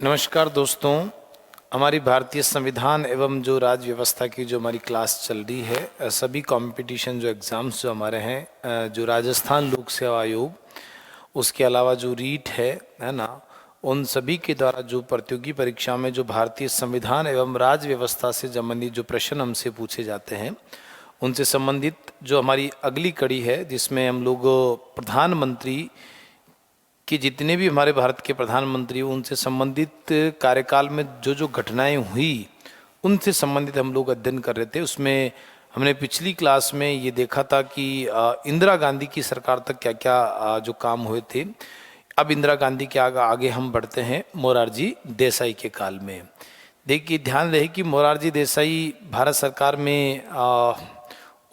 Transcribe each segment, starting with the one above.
नमस्कार दोस्तों। हमारी भारतीय संविधान एवं जो राज्य व्यवस्था की जो हमारी क्लास चल रही है, सभी कंपटीशन जो एग्ज़ाम्स जो हमारे हैं, जो राजस्थान लोक सेवा आयोग, उसके अलावा जो रीट है ना, उन सभी के द्वारा जो प्रतियोगी परीक्षा में जो भारतीय संविधान एवं राज्य व्यवस्था से संबंधित जो प्रश्न हमसे पूछे जाते हैं, उनसे संबंधित जो हमारी अगली कड़ी है, जिसमें हम लोग प्रधानमंत्री कि जितने भी हमारे भारत के प्रधानमंत्री हैं उनसे संबंधित कार्यकाल में जो जो घटनाएं हुई उनसे संबंधित हम लोग अध्ययन कर रहे थे। उसमें हमने पिछली क्लास में ये देखा था कि इंदिरा गांधी की सरकार तक क्या क्या जो काम हुए थे। अब इंदिरा गांधी के आगे हम बढ़ते हैं मोरारजी देसाई के काल में। देखिए, ध्यान रहे कि मोरारजी देसाई भारत सरकार में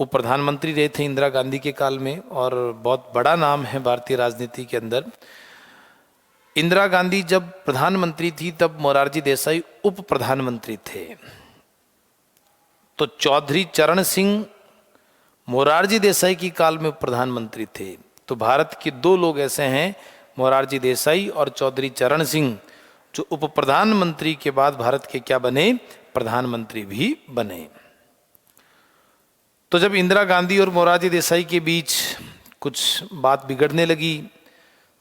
वो प्रधानमंत्री रहे थे इंदिरा गांधी के काल में, और बहुत बड़ा नाम है भारतीय राजनीति के अंदर। इंदिरा गांधी जब प्रधानमंत्री थी तब मोरारजी देसाई उप प्रधानमंत्री थे। तो चौधरी चरण सिंह मोरारजी देसाई की काल में प्रधानमंत्री थे। तो भारत के दो लोग ऐसे हैं, मोरारजी देसाई और चौधरी चरण सिंह, जो उप प्रधानमंत्री के बाद भारत के क्या बने, प्रधानमंत्री भी बने। तो जब इंदिरा गांधी और मोरारजी देसाई के बीच कुछ बात बिगड़ने लगी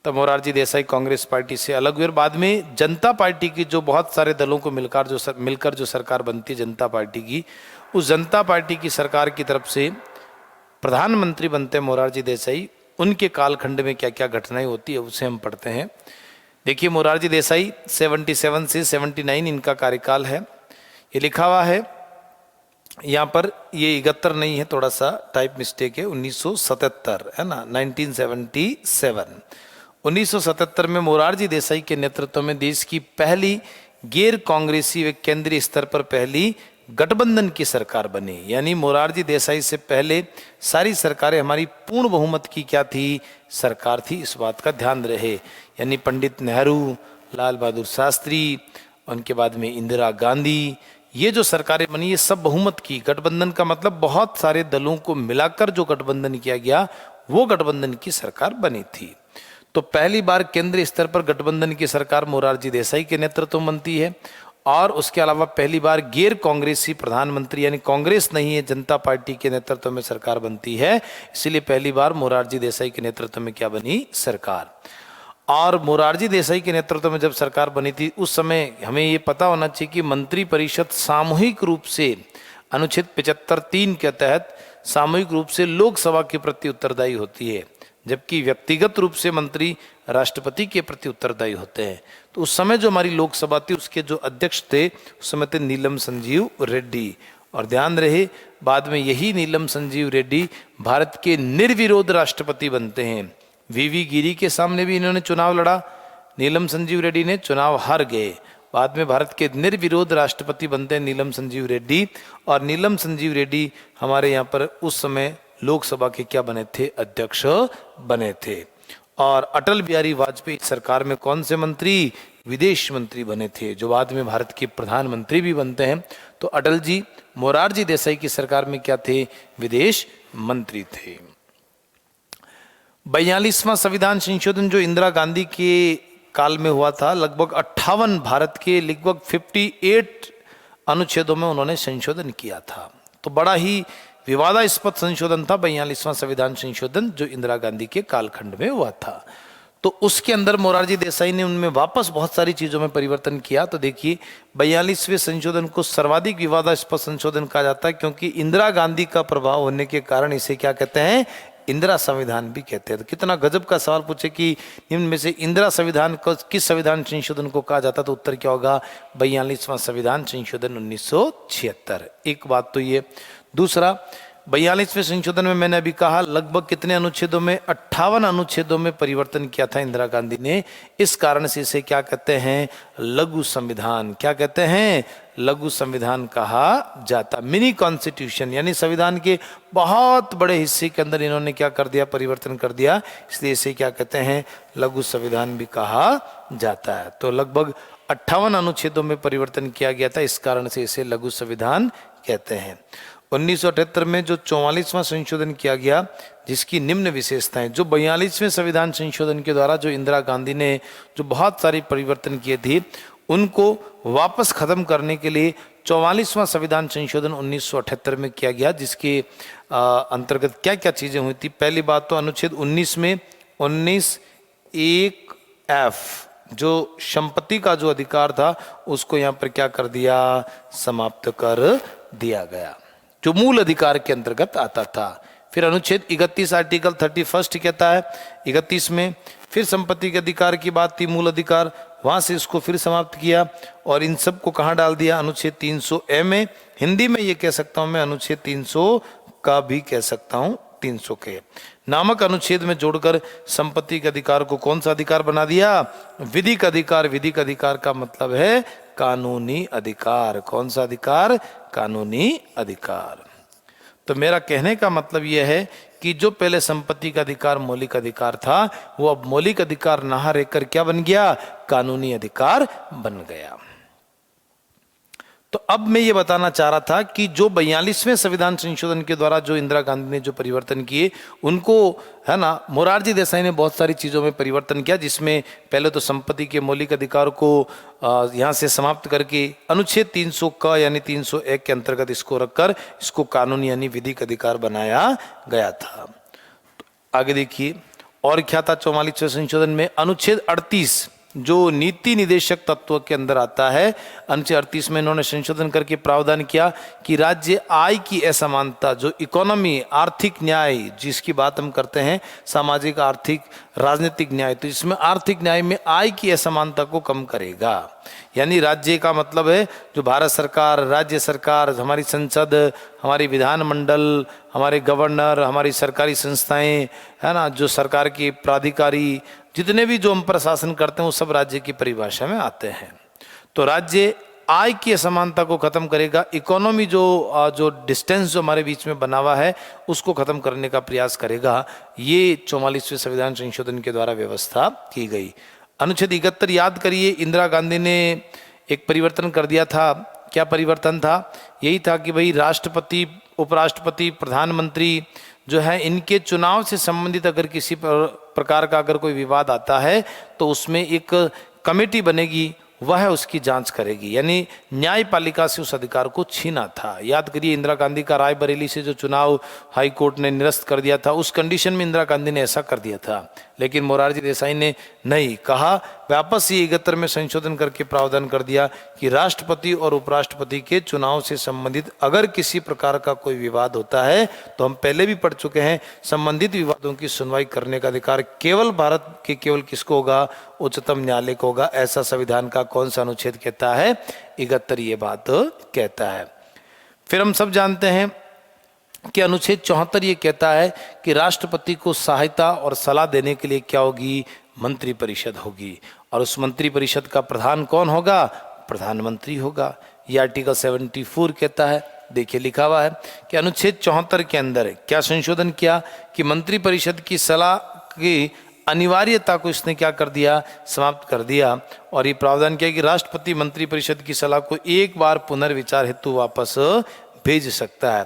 तब मोरारजी देसाई कांग्रेस पार्टी से अलग हुए और बाद में जनता पार्टी की जो बहुत सारे दलों को मिलकर जो सरकार बनती है जनता पार्टी की, उस जनता पार्टी की सरकार की तरफ से प्रधानमंत्री बनते हैं मोरारजी देसाई। उनके कालखंड में क्या क्या घटनाएं होती है उसे हम पढ़ते हैं। देखिए, मोरारजी देसाई 77 से 79 इनका कार्यकाल है। ये लिखा हुआ है यहाँ पर, ये 71 नहीं है, थोड़ा सा टाइप मिस्टेक है, 1977 है ना, 1977। 1977 में मोरारजी देसाई के नेतृत्व में देश की पहली गैर कांग्रेसी व केंद्रीय स्तर पर पहली गठबंधन की सरकार बनी। यानी मोरारजी देसाई से पहले सारी सरकारें हमारी पूर्ण बहुमत की क्या थी, सरकार थी। इस बात का ध्यान रहे। यानी पंडित नेहरू, लाल बहादुर शास्त्री, उनके बाद में इंदिरा गांधी, ये जो सरकारें बनी ये सब बहुमत की, गठबंधन का मतलब बहुत सारे दलों को मिलाकर जो गठबंधन किया गया वो गठबंधन की सरकार बनी थी। तो पहली बार केंद्रीय स्तर पर गठबंधन की सरकार मोरारजी देसाई के नेतृत्व में बनती है। और उसके अलावा पहली बार गैर कांग्रेसी प्रधानमंत्री, यानी कांग्रेस नहीं है, जनता पार्टी के नेतृत्व में सरकार बनती है। इसलिए पहली बार मोरारजी देसाई के नेतृत्व में क्या बनी, सरकार। और मोरारजी देसाई के नेतृत्व में जब सरकार बनी थी उस समय हमें ये पता होना चाहिए कि मंत्री परिषद सामूहिक रूप से अनुच्छेद 75(3) के तहत सामूहिक रूप से लोकसभा के प्रति उत्तरदायी होती है, जबकि व्यक्तिगत रूप से मंत्री राष्ट्रपति के प्रति उत्तरदायी होते हैं। तो उस समय जो हमारी लोकसभा थी उसके जो अध्यक्ष थे उस समय थे नीलम संजीव रेड्डी। और ध्यान रहे, बाद में यही नीलम संजीव रेड्डी भारत के निर्विरोध राष्ट्रपति बनते हैं। वीवी गिरी के सामने भी इन्होंने चुनाव लड़ा, नीलम संजीव रेड्डी ने चुनाव हार गए। बाद में भारत के निर्विरोध राष्ट्रपति बनते हैं नीलम संजीव रेड्डी। और नीलम संजीव रेड्डी हमारे यहाँ पर उस समय लोकसभा के क्या बने थे, अध्यक्ष बने थे। और अटल बिहारी वाजपेयी सरकार में कौन से मंत्री, विदेश मंत्री बने थे, जो बाद में भारत के प्रधानमंत्री भी बनते हैं। तो अटल जी मोरारजी देसाई की सरकार में क्या थे, विदेश मंत्री थे। 42वां संविधान संशोधन जो इंदिरा गांधी के काल में हुआ था, लगभग 58 भारत के लगभग 58 अनुच्छेदों में उन्होंने संशोधन किया था। तो बड़ा ही विवादास्पद संशोधन था 42वां संविधान संशोधन जो इंदिरा गांधी के कालखंड में हुआ था। तो उसके अंदर मोरारजी देसाई ने उनमें वापस बहुत सारी चीजों में परिवर्तन किया। तो देखिए, 42वें संशोधन को सर्वाधिक विवादास्पद संशोधन कहा जाता है, क्योंकि इंदिरा गांधी का प्रभाव होने के कारण इसे क्या कहते हैं, इंदिरा संविधान भी कहते हैं। तो कितना गजब का सवाल पूछे कि इनमें से इंदिरा संविधान को किस संविधान संशोधन को कहा जाता, तो उत्तर क्या होगा, 42वां संविधान संशोधन 1976। एक बात तो ये। दूसरा, 42वें संशोधन में मैंने अभी कहा लगभग कितने अनुच्छेदों में, 58 अनुच्छेदों में परिवर्तन किया था इंदिरा गांधी ने। इस कारण से इसे क्या कहते हैं, लघु संविधान। क्या कहते हैं, लघु संविधान कहा जाता। मिनी कॉन्स्टिट्यूशन, यानी संविधान के बहुत बड़े हिस्से के अंदर इन्होंने क्या कर दिया, परिवर्तन कर दिया, इसलिए इसे क्या कहते हैं, लघु संविधान भी कहा जाता है। तो लगभग 58 अनुच्छेदों में परिवर्तन किया गया था, इस कारण से इसे लघु संविधान कहते हैं। 1978 में जो 44वां संशोधन किया गया, जिसकी निम्न विशेषताएं, जो 42वें संविधान संशोधन के द्वारा जो इंदिरा गांधी ने जो बहुत सारी परिवर्तन किए थे, उनको वापस खत्म करने के लिए 44वां संविधान संशोधन 1978 में किया गया, जिसके अंतर्गत क्या क्या चीजें हुई थी। पहली बात तो अनुच्छेद 19 में 19(1)(f) जो संपत्ति का जो अधिकार था उसको यहाँ पर क्या कर दिया, समाप्त कर दिया गया, जो मूल अधिकार के अंतर्गत आता था। फिर अनुच्छेद 31 आर्टिकल 31 कहता है 31 में फिर संपत्ति के अधिकार की बात थी, मूल अधिकार, वहां से इसको फिर समाप्त किया और इन सब को कहां डाल दिया, अनुच्छेद 300A में। हिंदी में ये कह सकता हूं मैं, अनुच्छेद 300 का भी कह सकता हूं, 300 के नामक अनुच्छेद में जोड़कर संपत्ति के अधिकार को कौन सा अधिकार बना दिया, विधिक अधिकार। विधिक अधिकार का मतलब है कानूनी अधिकार। कौन सा अधिकार, कानूनी अधिकार। तो मेरा कहने का मतलब यह है कि जो पहले संपत्ति का अधिकार मौलिक अधिकार था, वो अब मौलिक अधिकार ना रहकर क्या बन गया, कानूनी अधिकार बन गया। तो अब मैं ये बताना चाह रहा था कि जो 42वें संविधान संशोधन के द्वारा जो इंदिरा गांधी ने जो परिवर्तन किए, उनको है ना मोरारजी देसाई ने बहुत सारी चीज़ों में परिवर्तन किया, जिसमें पहले तो संपत्ति के मौलिक अधिकार को यहाँ से समाप्त करके अनुच्छेद 300 का यानी 301 के अंतर्गत इसको रखकर इसको कानूनी यानी विधिक अधिकार बनाया गया था। तो आगे देखिए और क्या था 44वें संशोधन में, अनुच्छेद 38 जो नीति निदेशक तत्व के अंदर आता है, अनुच्छेद 38 में इन्होंने संशोधन करके प्रावधान किया कि राज्य आय की असमानता, जो इकोनॉमी आर्थिक न्याय जिसकी बात हम करते हैं, सामाजिक आर्थिक राजनीतिक न्याय, तो इसमें आर्थिक न्याय में आय की असमानता को कम करेगा। यानी राज्य का मतलब है जो भारत सरकार, राज्य सरकार, हमारी संसद, हमारी विधानमंडल, हमारे गवर्नर, हमारी सरकारी संस्थाएं है ना, जो सरकार के प्राधिकारी जितने भी जो हम प्रशासन करते हैं वो सब राज्य की परिभाषा में आते हैं। तो राज्य आय की असमानता को खत्म करेगा, इकोनॉमी जो डिस्टेंस जो हमारे बीच में बना हुआ है उसको खत्म करने का प्रयास करेगा। ये 44वें संविधान संशोधन के द्वारा व्यवस्था की गई। अनुच्छेद 71 याद करिए, इंदिरा गांधी ने एक परिवर्तन कर दिया था। क्या परिवर्तन था? यही था कि भाई राष्ट्रपति, उपराष्ट्रपति, प्रधानमंत्री जो है इनके चुनाव से संबंधित अगर किसी प्रकार का अगर कोई विवाद आता है तो उसमें एक कमेटी बनेगी, वह उसकी जांच करेगी। यानी न्यायपालिका से उस अधिकार को छीना था। याद करिए इंदिरा गांधी का रायबरेली से जो चुनाव हाई कोर्ट ने निरस्त कर दिया था, उस कंडीशन में इंदिरा गांधी ने ऐसा कर दिया था, लेकिन मोरारजी देसाई ने नहीं कहा, वापस ये 71 में संशोधन करके प्रावधान कर दिया कि राष्ट्रपति और उपराष्ट्रपति के चुनाव से संबंधित अगर किसी प्रकार का कोई विवाद होता है, तो हम पहले भी पढ़ चुके हैं, संबंधित विवादों की सुनवाई करने का अधिकार केवल भारत के केवल किसको होगा, उच्चतम न्यायालय को होगा। ऐसा संविधान का कौन सा अनुच्छेद कहता है? 71 ये बात कहता है। फिर हम सब जानते हैं कि अनुच्छेद 74 ये कहता है कि राष्ट्रपति को सहायता और सलाह देने के लिए क्या होगी? मंत्रिपरिषद होगी, और उस मंत्रिपरिषद का प्रधान कौन होगा? प्रधानमंत्री होगा। ये आर्टिकल 74 कहता है। देखिए लिखा हुआ है कि अनुच्छेद 74 के अंदर क्या संशोधन किया कि मंत्रिपरिषद की सलाह की अनिवार्यता को इसने क्या कर दिया? समाप्त कर दिया। और ये प्रावधान किया कि राष्ट्रपति मंत्रिपरिषद की सलाह को एक बार पुनर्विचार हेतु वापस भेज सकता है।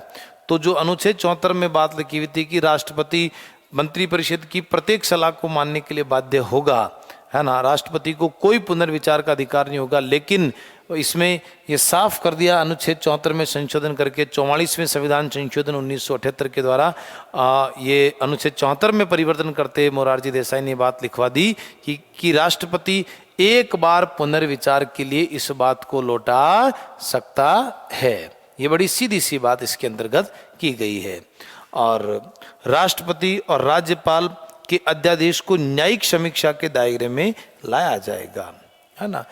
तो जो अनुच्छेद 74 में बात लिखी हुई थी कि राष्ट्रपति मंत्रिपरिषद की प्रत्येक सलाह को मानने के लिए बाध्य होगा, है ना, राष्ट्रपति को कोई पुनर्विचार का अधिकार नहीं होगा, लेकिन इसमें ये साफ कर दिया अनुच्छेद 74 में संशोधन करके 44वें संविधान संशोधन 1978 के द्वारा ये अनुच्छेद 74 में परिवर्तन करते मोरारजी देसाई ने बात लिखवा दी कि राष्ट्रपति एक बार पुनर्विचार के लिए इस बात को लौटा सकता है। ये बड़ी सीधी सी बात इसके अंतर्गत की गई है। और राष्ट्रपति और राज्यपाल के अध्यादेश को न्यायिक समीक्षा के दायरे में लाया जाएगा, है ना,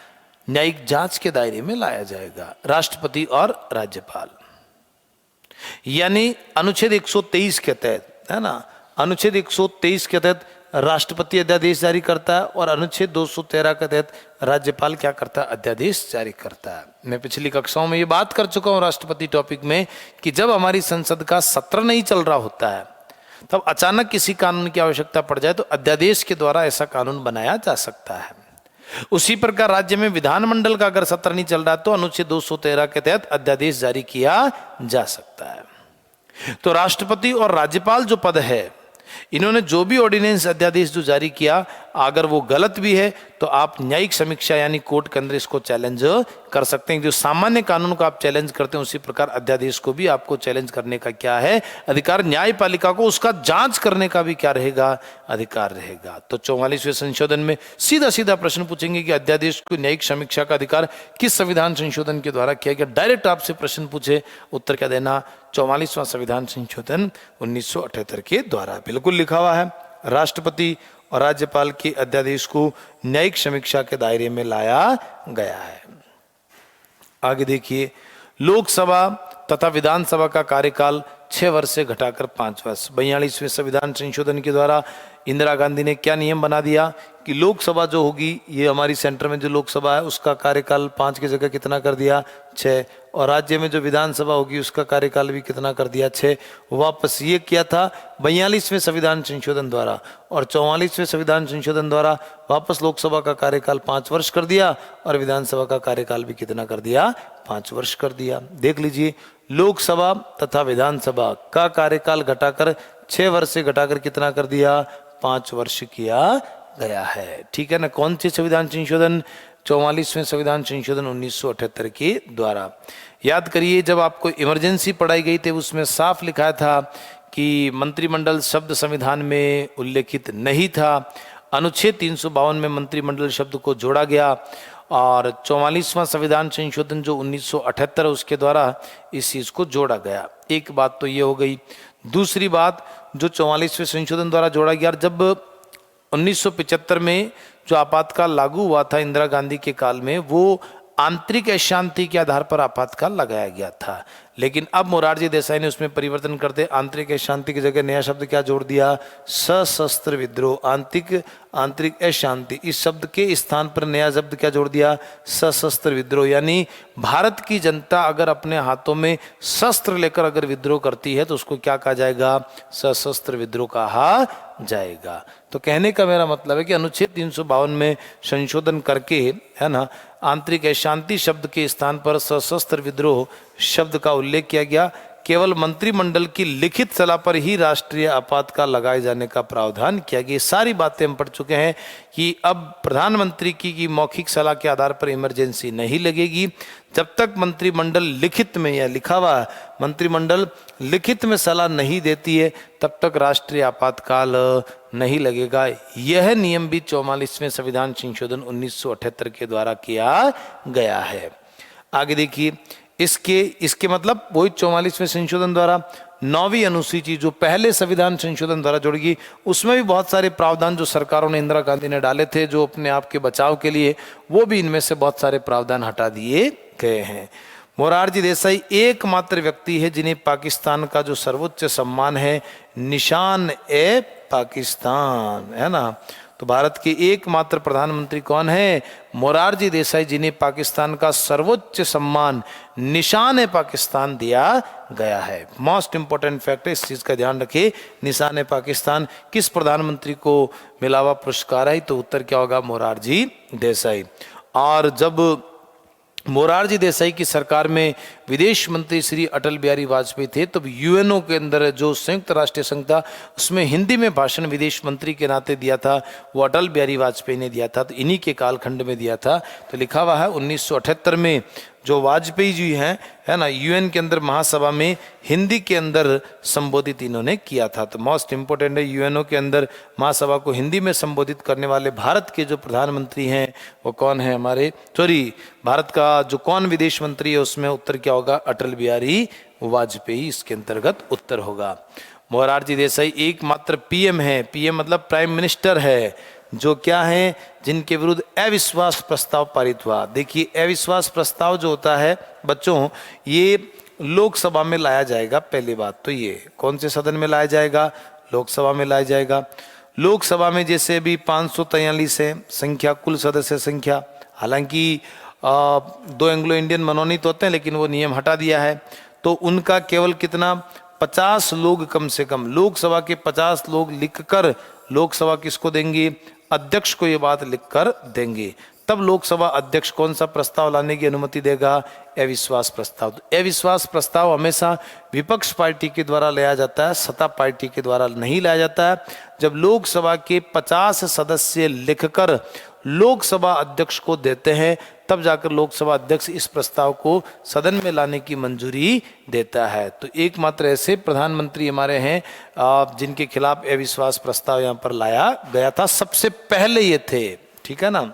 न्यायिक जांच के दायरे में लाया जाएगा राष्ट्रपति और राज्यपाल। यानी अनुच्छेद 123 के तहत, है ना, अनुच्छेद 123 के तहत राष्ट्रपति अध्यादेश जारी करता है और अनुच्छेद 213 के तहत राज्यपाल क्या करता है? अध्यादेश जारी करता है। मैं पिछली कक्षाओं में ये बात कर चुका हूँ राष्ट्रपति टॉपिक में कि जब हमारी संसद का सत्र नहीं चल रहा होता है, तब अचानक किसी कानून की आवश्यकता पड़ जाए तो अध्यादेश के द्वारा ऐसा कानून बनाया जा सकता है। उसी प्रकार राज्य में विधानमंडल का अगर सत्र नहीं चल रहा तो अनुच्छेद 213 के तहत अध्यादेश जारी किया जा सकता है। तो राष्ट्रपति और राज्यपाल जो पद है, इन्होंने जो भी ऑर्डिनेंस अध्यादेश जो जारी किया, अगर वो गलत भी है तो आप न्यायिक समीक्षा यानी कोर्ट के अंदर इसको चैलेंज कर सकते हैं। जो सामान्य कानून को आप चैलेंज करते हैं उसी प्रकार अध्यादेश को भी आपको चैलेंज करने का क्या है, अधिकार। न्यायपालिका को उसका जांच करने का भी क्या रहेगा, अधिकार रहेगा। तो 44वें संशोधन में सीधा सीधा प्रश्न पूछेंगे कि अध्यादेश को न्यायिक समीक्षा का अधिकार किस संविधान संशोधन के द्वारा किया गया। डायरेक्ट आपसे प्रश्न पूछे, उत्तर क्या देना, 44वां संविधान संशोधन 1978 के द्वारा। बिल्कुल लिखा हुआ है, राष्ट्रपति और राज्यपाल के अध्यादेश को न्यायिक समीक्षा के दायरे में लाया गया है। आगे देखिए, लोकसभा तथा विधानसभा का कार्यकाल 6 वर्ष से घटाकर 5 वर्ष। 42वें संविधान संशोधन के द्वारा इंदिरा गांधी ने क्या नियम बना दिया कि लोकसभा जो होगी, ये हमारी सेंटर में जो लोकसभा है उसका कार्यकाल 5 की जगह कितना कर दिया, 6। और राज्य में जो विधानसभा होगी उसका कार्यकाल भी कितना कर दिया, 6। वापस ये किया था 42वें संविधान संशोधन द्वारा, और 44वें संविधान संशोधन द्वारा वापस लोकसभा का कार्यकाल 5 वर्ष कर दिया और विधानसभा का कार्यकाल भी कितना कर दिया, 5 वर्ष कर दिया। देख लीजिए, लोकसभा तथा विधानसभा का कार्यकाल घटाकर 6 वर्ष से घटाकर कितना कर दिया, 5 वर्ष किया गया है। ठीक है ना। कौन सी संविधान संशोधन, 44वें संविधान संशोधन 1978 के द्वारा। याद करिए, जब आपको इमरजेंसी पढ़ाई गई थी उसमें साफ लिखा था कि मंत्रिमंडल शब्द संविधान में उल्लेखित नहीं था। अनुच्छेद 352 में मंत्रिमंडल शब्द को जोड़ा गया और 44वां संविधान संशोधन जो 1978 उसके द्वारा इस चीज को जोड़ा गया। एक बात तो ये हो गई। दूसरी बात, जो 44वें संशोधन द्वारा जोड़ा गया, जब 1975 में जो आपातकाल लागू हुआ था इंदिरा गांधी के काल में, वो आंतरिक अशांति के आधार पर आपातकाल लगाया गया था। लेकिन अब मोरारजी देसाई ने उसमें परिवर्तन करते आंतरिक अशांति की जगह नया शब्द क्या जोड़ दिया, सशस्त्र विद्रोह। आंतरिक अशांति इस शब्द के स्थान पर नया शब्द क्या जोड़ दिया, सशस्त्र विद्रोह। यानी भारत की जनता अगर अपने हाथों में शस्त्र लेकर अगर विद्रोह करती है तो उसको क्या कहा जाएगा, सशस्त्र विद्रोह कहा जाएगा। तो कहने का मेरा मतलब है कि अनुच्छेद 352 में संशोधन करके, है ना, आंतरिक अशांति शब्द के स्थान पर सशस्त्र विद्रोह शब्द का उल्लेख किया गया। केवल मंत्रिमंडल की लिखित सलाह पर ही राष्ट्रीय आपातकाल लगाए जाने का प्रावधान किया गया। सारी बातें हम पढ़ चुके हैं कि अब प्रधानमंत्री की मौखिक सलाह के आधार पर इमरजेंसी नहीं लगेगी। जब तक मंत्रिमंडल लिखित में, या लिखा हुआ मंत्रिमंडल लिखित में सलाह नहीं देती है, तब तक राष्ट्रीय आपातकाल नहीं लगेगा। यह नियम भी 44वें संविधान संशोधन 1978 के द्वारा किया गया है। आगे देखिए, इसके मतलब वही 44वें संशोधन द्वारा 9वीं अनुसूची जो पहले संविधान संशोधन द्वारा जोड़ेगी, उसमें भी बहुत सारे प्रावधान जो सरकारों ने, इंदिरा गांधी ने डाले थे जो अपने आप के बचाव के लिए, वो भी इनमें से बहुत सारे प्रावधान हटा दिए गए हैं। मोरारजी देसाई एकमात्र व्यक्ति है जिन्हें पाकिस्तान का जो सर्वोच्च सम्मान है, निशान ए पाकिस्तान, है ना। तो भारत के एकमात्र प्रधानमंत्री कौन है, मोरारजी देसाई, जिन्हें पाकिस्तान का सर्वोच्च सम्मान निशान ए पाकिस्तान दिया गया है। मोस्ट इंपॉर्टेंट फैक्ट है, इस चीज का ध्यान रखिए। निशान ए पाकिस्तान किस प्रधानमंत्री को मिला हुआ पुरस्कार है, तो उत्तर क्या होगा, मोरारजी देसाई। और जब मोरारजी देसाई की सरकार में विदेश मंत्री श्री अटल बिहारी वाजपेयी थे, तब यूएनओ के अंदर जो संयुक्त राष्ट्र संघ था उसमें हिंदी में भाषण विदेश मंत्री के नाते दिया था, वो अटल बिहारी वाजपेयी ने दिया था। तो इन्हीं के कालखंड में दिया था। तो लिखा हुआ है 1978 में जो वाजपेयी जी हैं, है ना, यूएन के अंदर महासभा में हिंदी के अंदर संबोधित इन्होंने किया था। तो मोस्ट इंपोर्टेंट है, यूएनओ के अंदर महासभा को हिंदी में संबोधित करने वाले भारत के जो प्रधानमंत्री हैं वो कौन है, हमारे भारत का जो कौन विदेश मंत्री है, उसमें उत्तर क्या होगा, अटल बिहारी वाजपेयी इसके अंतर्गत उत्तर होगा। मोरारजी देसाई एकमात्र पीएम है, पीएम मतलब प्राइम मिनिस्टर है, जो क्या है, जिनके विरुद्ध अविश्वास प्रस्ताव पारित हुआ। देखिए, अविश्वास प्रस्ताव जो होता है बच्चों, ये लोकसभा में लाया जाएगा। पहली बात तो ये कौन से सदन में लाया जाएगा, लोकसभा में लाया जाएगा। लोकसभा में जैसे अभी 543 है संख्या, कुल सदस्य संख्या। हालांकि 2 एंग्लो इंडियन मनोनीत होते हैं, लेकिन वो नियम हटा दिया है। तो उनका केवल कितना, 50 लोग कम से कम, लोकसभा के 50 लोग लिखकर लोकसभा किसको देंगे, अध्यक्ष को ये बात लिखकर देंगे। तब लोकसभा अध्यक्ष कौन सा प्रस्ताव लाने की अनुमति देगा? अविश्वास प्रस्ताव। तो अविश्वास प्रस्ताव हमेशा विपक्ष पार्टी के द्वारा लाया जाता है, सत्ता पार्टी के द्वारा नहीं लाया जाता है। जब लोकसभा के 50 सदस्य लिखकर लोकसभा अध्यक्ष को देते हैं, तब जाकर लोकसभा अध्यक्ष इस प्रस्ताव को सदन में लाने की मंजूरी देता है। तो एकमात्र ऐसे प्रधानमंत्री हमारे हैं जिनके खिलाफ अविश्वास प्रस्ताव यहाँ पर लाया गया था, सबसे पहले ये थे। ठीक है ना।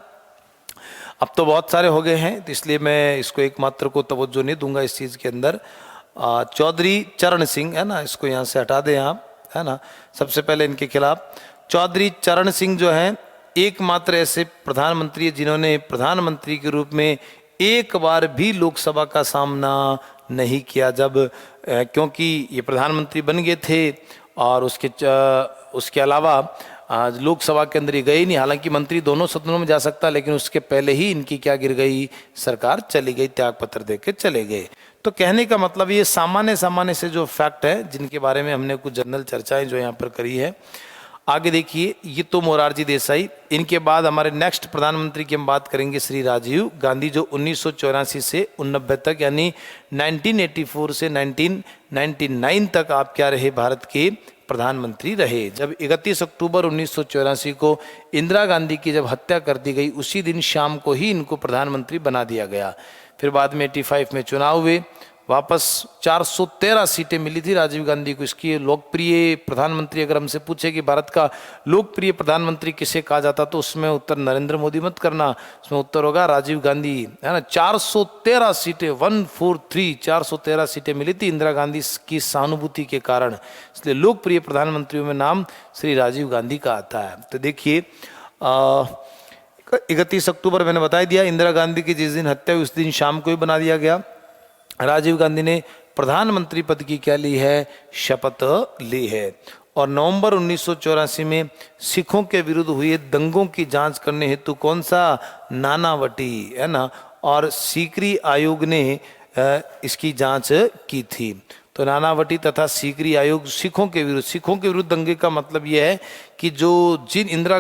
अब तो बहुत सारे हो गए हैं, तो इसलिए मैं इसको एकमात्र को तवज्जो नहीं दूंगा इस चीज़ के अंदर। चौधरी चरण सिंह है ना, इसको यहाँ से हटा दें आप, है ना। सबसे पहले इनके खिलाफ चौधरी चरण सिंह जो हैं, एकमात्र ऐसे प्रधानमंत्री जिन्होंने प्रधानमंत्री के रूप में एक बार भी लोकसभा का सामना नहीं किया, जब क्योंकि ये प्रधानमंत्री बन गए थे और उसके अलावा लोकसभा के अंदर ही गए नहीं। हालांकि मंत्री दोनों सदनों में जा सकता, लेकिन उसके पहले ही इनकी क्या गिर गई, सरकार चली गई, त्याग पत्र देके चले गए। तो कहने का मतलब ये सामान्य से जो फैक्ट है, जिनके बारे में हमने कुछ जनरल चर्चाएं जो यहाँ पर करी है। आगे देखिए, ये तो मोरारजी देसाई। इनके बाद हमारे नेक्स्ट प्रधानमंत्री की हम बात करेंगे श्री राजीव गांधी, जो 1984 से 89 तक, यानी 1984 से 1999 तक आप क्या रहे, भारत के प्रधानमंत्री रहे। जब 31 अक्टूबर 1984 को इंदिरा गांधी की जब हत्या कर दी गई, उसी दिन शाम को ही इनको प्रधानमंत्री बना दिया गया। फिर बाद में 85 में चुनाव हुए, वापस 413 सीटें मिली थी राजीव गांधी को। इसकी लोकप्रिय प्रधानमंत्री, अगर हमसे पूछे कि भारत का लोकप्रिय प्रधानमंत्री किसे कहा जाता, तो उसमें उत्तर नरेंद्र मोदी मत करना, उसमें उत्तर होगा राजीव गांधी, है ना। 413 सीटें, 143 413 सीटें मिली थी इंदिरा गांधी की सहानुभूति के कारण, इसलिए लोकप्रिय प्रधानमंत्रियों में नाम श्री राजीव गांधी का आता है। तो देखिए 31 अक्टूबर मैंने बता दिया, इंदिरा गांधी की जिस दिन हत्या हुई उस दिन शाम को ही बना दिया गया। राजीव गांधी ने प्रधानमंत्री पद की क्या ली है, शपथ ली है। और नवंबर 1984 में सिखों के विरुद्ध हुए दंगों की जांच करने हेतु कौन सा, नानावटी, है ना, और सीकरी आयोग ने इसकी जांच की थी। तो नानावटी तथा सीकरी आयोग सिखों के विरुद्ध दंगे का मतलब यह है कि इंदिरा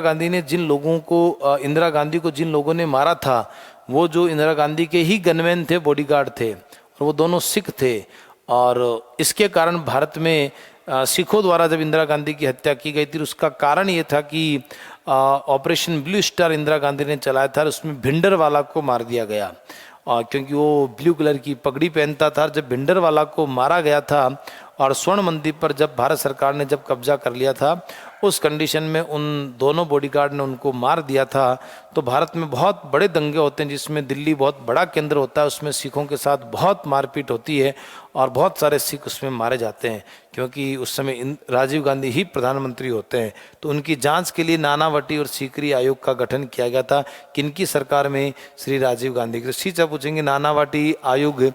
गांधी को जिन लोगों ने मारा था, वो जो इंदिरा गांधी के ही गनमैन थे, बॉडीगार्ड थे, और वो दोनों सिख थे। और इसके कारण भारत में सिखों द्वारा जब इंदिरा गांधी की हत्या की गई थी, उसका कारण ये था कि operation blue star Indira Gandhi ने चलाया था, उसमें भिंडरवाला को मार दिया गया, क्योंकि वो ब्लू कलर की पगड़ी पहनता था। जब भिंडरवाला को मारा गया था और स्वर्ण मंदिर पर जब भारत सरकार ने जब कब्जा कर लिया था, उस कंडीशन में उन दोनों बॉडीगार्ड ने उनको मार दिया था। तो भारत में बहुत बड़े दंगे होते हैं, जिसमें दिल्ली बहुत बड़ा केंद्र होता है, उसमें सिखों के साथ बहुत मारपीट होती है और बहुत सारे सिख उसमें मारे जाते हैं, क्योंकि उस समय राजीव गांधी ही प्रधानमंत्री होते हैं। तो उनकी जांच के लिए नानावटी और सीकरी आयोग का गठन किया गया था। किनकी सरकार में, श्री राजीव गांधी की। तो सीधा पूछेंगे नानावटी आयोग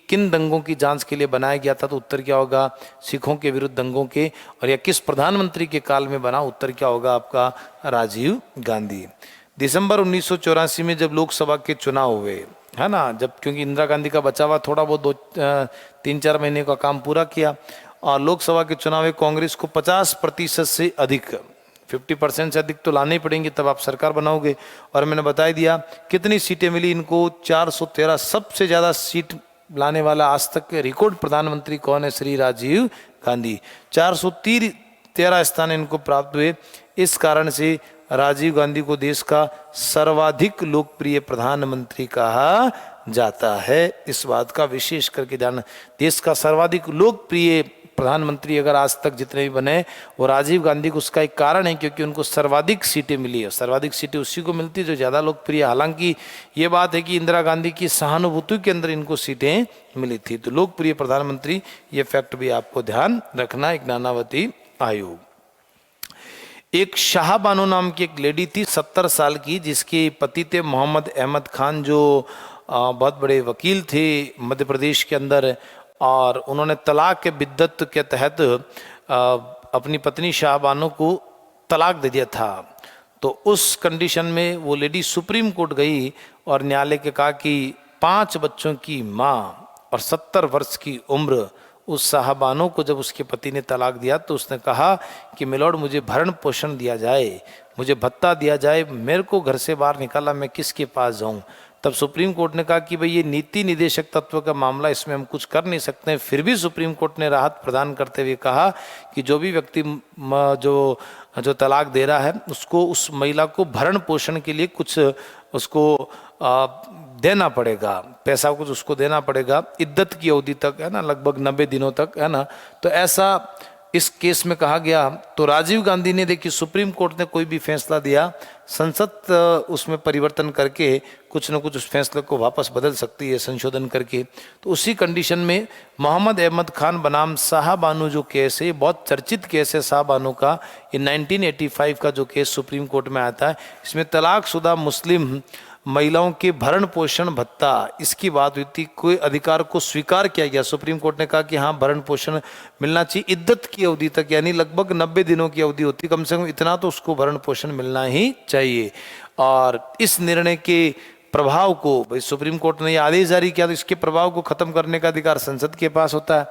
किन दंगों की जांच के लिए बनाया गया था, तो उत्तर क्या होगा, सिखों के विरुद्ध दंगों के। और या किस प्रधानमंत्री के काल में बना, उत्तर क्या होगा आपका, राजीव गांधी। दिसंबर 1984 में जब लोकसभा के चुनाव हुए, है ना, जब क्योंकि इंदिरा गांधी का बचा हुआ थोड़ा बहुत 3-4 महीने का काम पूरा किया, और लोकसभा के चुनाव में कांग्रेस को 50% से अधिक, 50% से अधिक तो लाने ही पड़ेंगे, तब आप सरकार बनाओगे। और मैंने बता दिया कितनी सीटें मिली इनको, 413। सबसे ज़्यादा सीट लाने वाला आज तक के रिकॉर्ड प्रधानमंत्री कौन है, श्री राजीव गांधी। 413 स्थान इनको प्राप्त हुए। इस कारण से राजीव गांधी को देश का सर्वाधिक लोकप्रिय प्रधानमंत्री कहा जाता है। इस बात का विशेष करके ध्यान, देश का सर्वाधिक लोकप्रिय प्रधानमंत्री अगर आज तक जितने भी बने, वो राजीव गांधी को, उसका एक कारण है क्योंकि उनको सर्वाधिक सीटें मिली है। सर्वाधिक सीटें उसी को मिलती है जो ज़्यादा लोकप्रिय। हालांकि ये बात है कि इंदिरा गांधी की सहानुभूति के अंदर इनको सीटें मिली थी। तो लोकप्रिय प्रधानमंत्री, ये फैक्ट भी आपको ध्यान रखना। एक नानावती आयोग। एक शाह बानो नाम की एक लेडी थी 70 साल की, जिसके पति थे मोहम्मद अहमद खान, जो बहुत बड़े वकील थे मध्य प्रदेश के अंदर। और उन्होंने तलाक के बिद्दत के तहत अपनी पत्नी शाह बानो को तलाक दे दिया था। तो उस कंडीशन में वो लेडी सुप्रीम कोर्ट गई और न्यायालय के कहा कि 5 बच्चों की माँ और 70 वर्ष की उम्र, उस साहबानो को जब उसके पति ने तलाक दिया तो उसने कहा कि मिलॉर्ड मुझे भरण पोषण दिया जाए, मुझे भत्ता दिया जाए, मेरे को घर से बाहर निकाला, मैं किसके पास जाऊं। तब सुप्रीम कोर्ट ने कहा कि भाई ये नीति निदेशक तत्व का मामला, इसमें हम कुछ कर नहीं सकते हैं। फिर भी सुप्रीम कोर्ट ने राहत प्रदान करते हुए कहा कि जो भी व्यक्ति जो तलाक दे रहा है उसको, उस महिला को भरण पोषण के लिए कुछ उसको देना पड़ेगा, पैसा कुछ उसको देना पड़ेगा इद्दत की अवधि तक, है ना, लगभग 90 दिनों तक, है ना। तो ऐसा इस केस में कहा गया। तो राजीव गांधी ने, देखिए सुप्रीम कोर्ट ने कोई भी फैसला दिया, संसद उसमें परिवर्तन करके कुछ न कुछ उस फैसले को वापस बदल सकती है, संशोधन करके। तो उसी कंडीशन में मोहम्मद अहमद खान बनाम शाहबानो जो केस है, ये बहुत चर्चित केस है शाहबानो का। ये 1985 का जो केस सुप्रीम कोर्ट में आता है, इसमें तलाकशुदा मुस्लिम महिलाओं के भरण पोषण भत्ता, इसकी बात हुई थी। कोई अधिकार को स्वीकार किया गया, सुप्रीम कोर्ट ने कहा कि हाँ भरण पोषण मिलना चाहिए इद्दत की अवधि तक, यानी लगभग 90 दिनों की अवधि होती, कम से कम इतना तो उसको भरण पोषण मिलना ही चाहिए। और इस निर्णय के प्रभाव को, भाई सुप्रीम कोर्ट ने यह आदेश जारी किया तो इसके प्रभाव को खत्म करने का अधिकार संसद के पास होता है।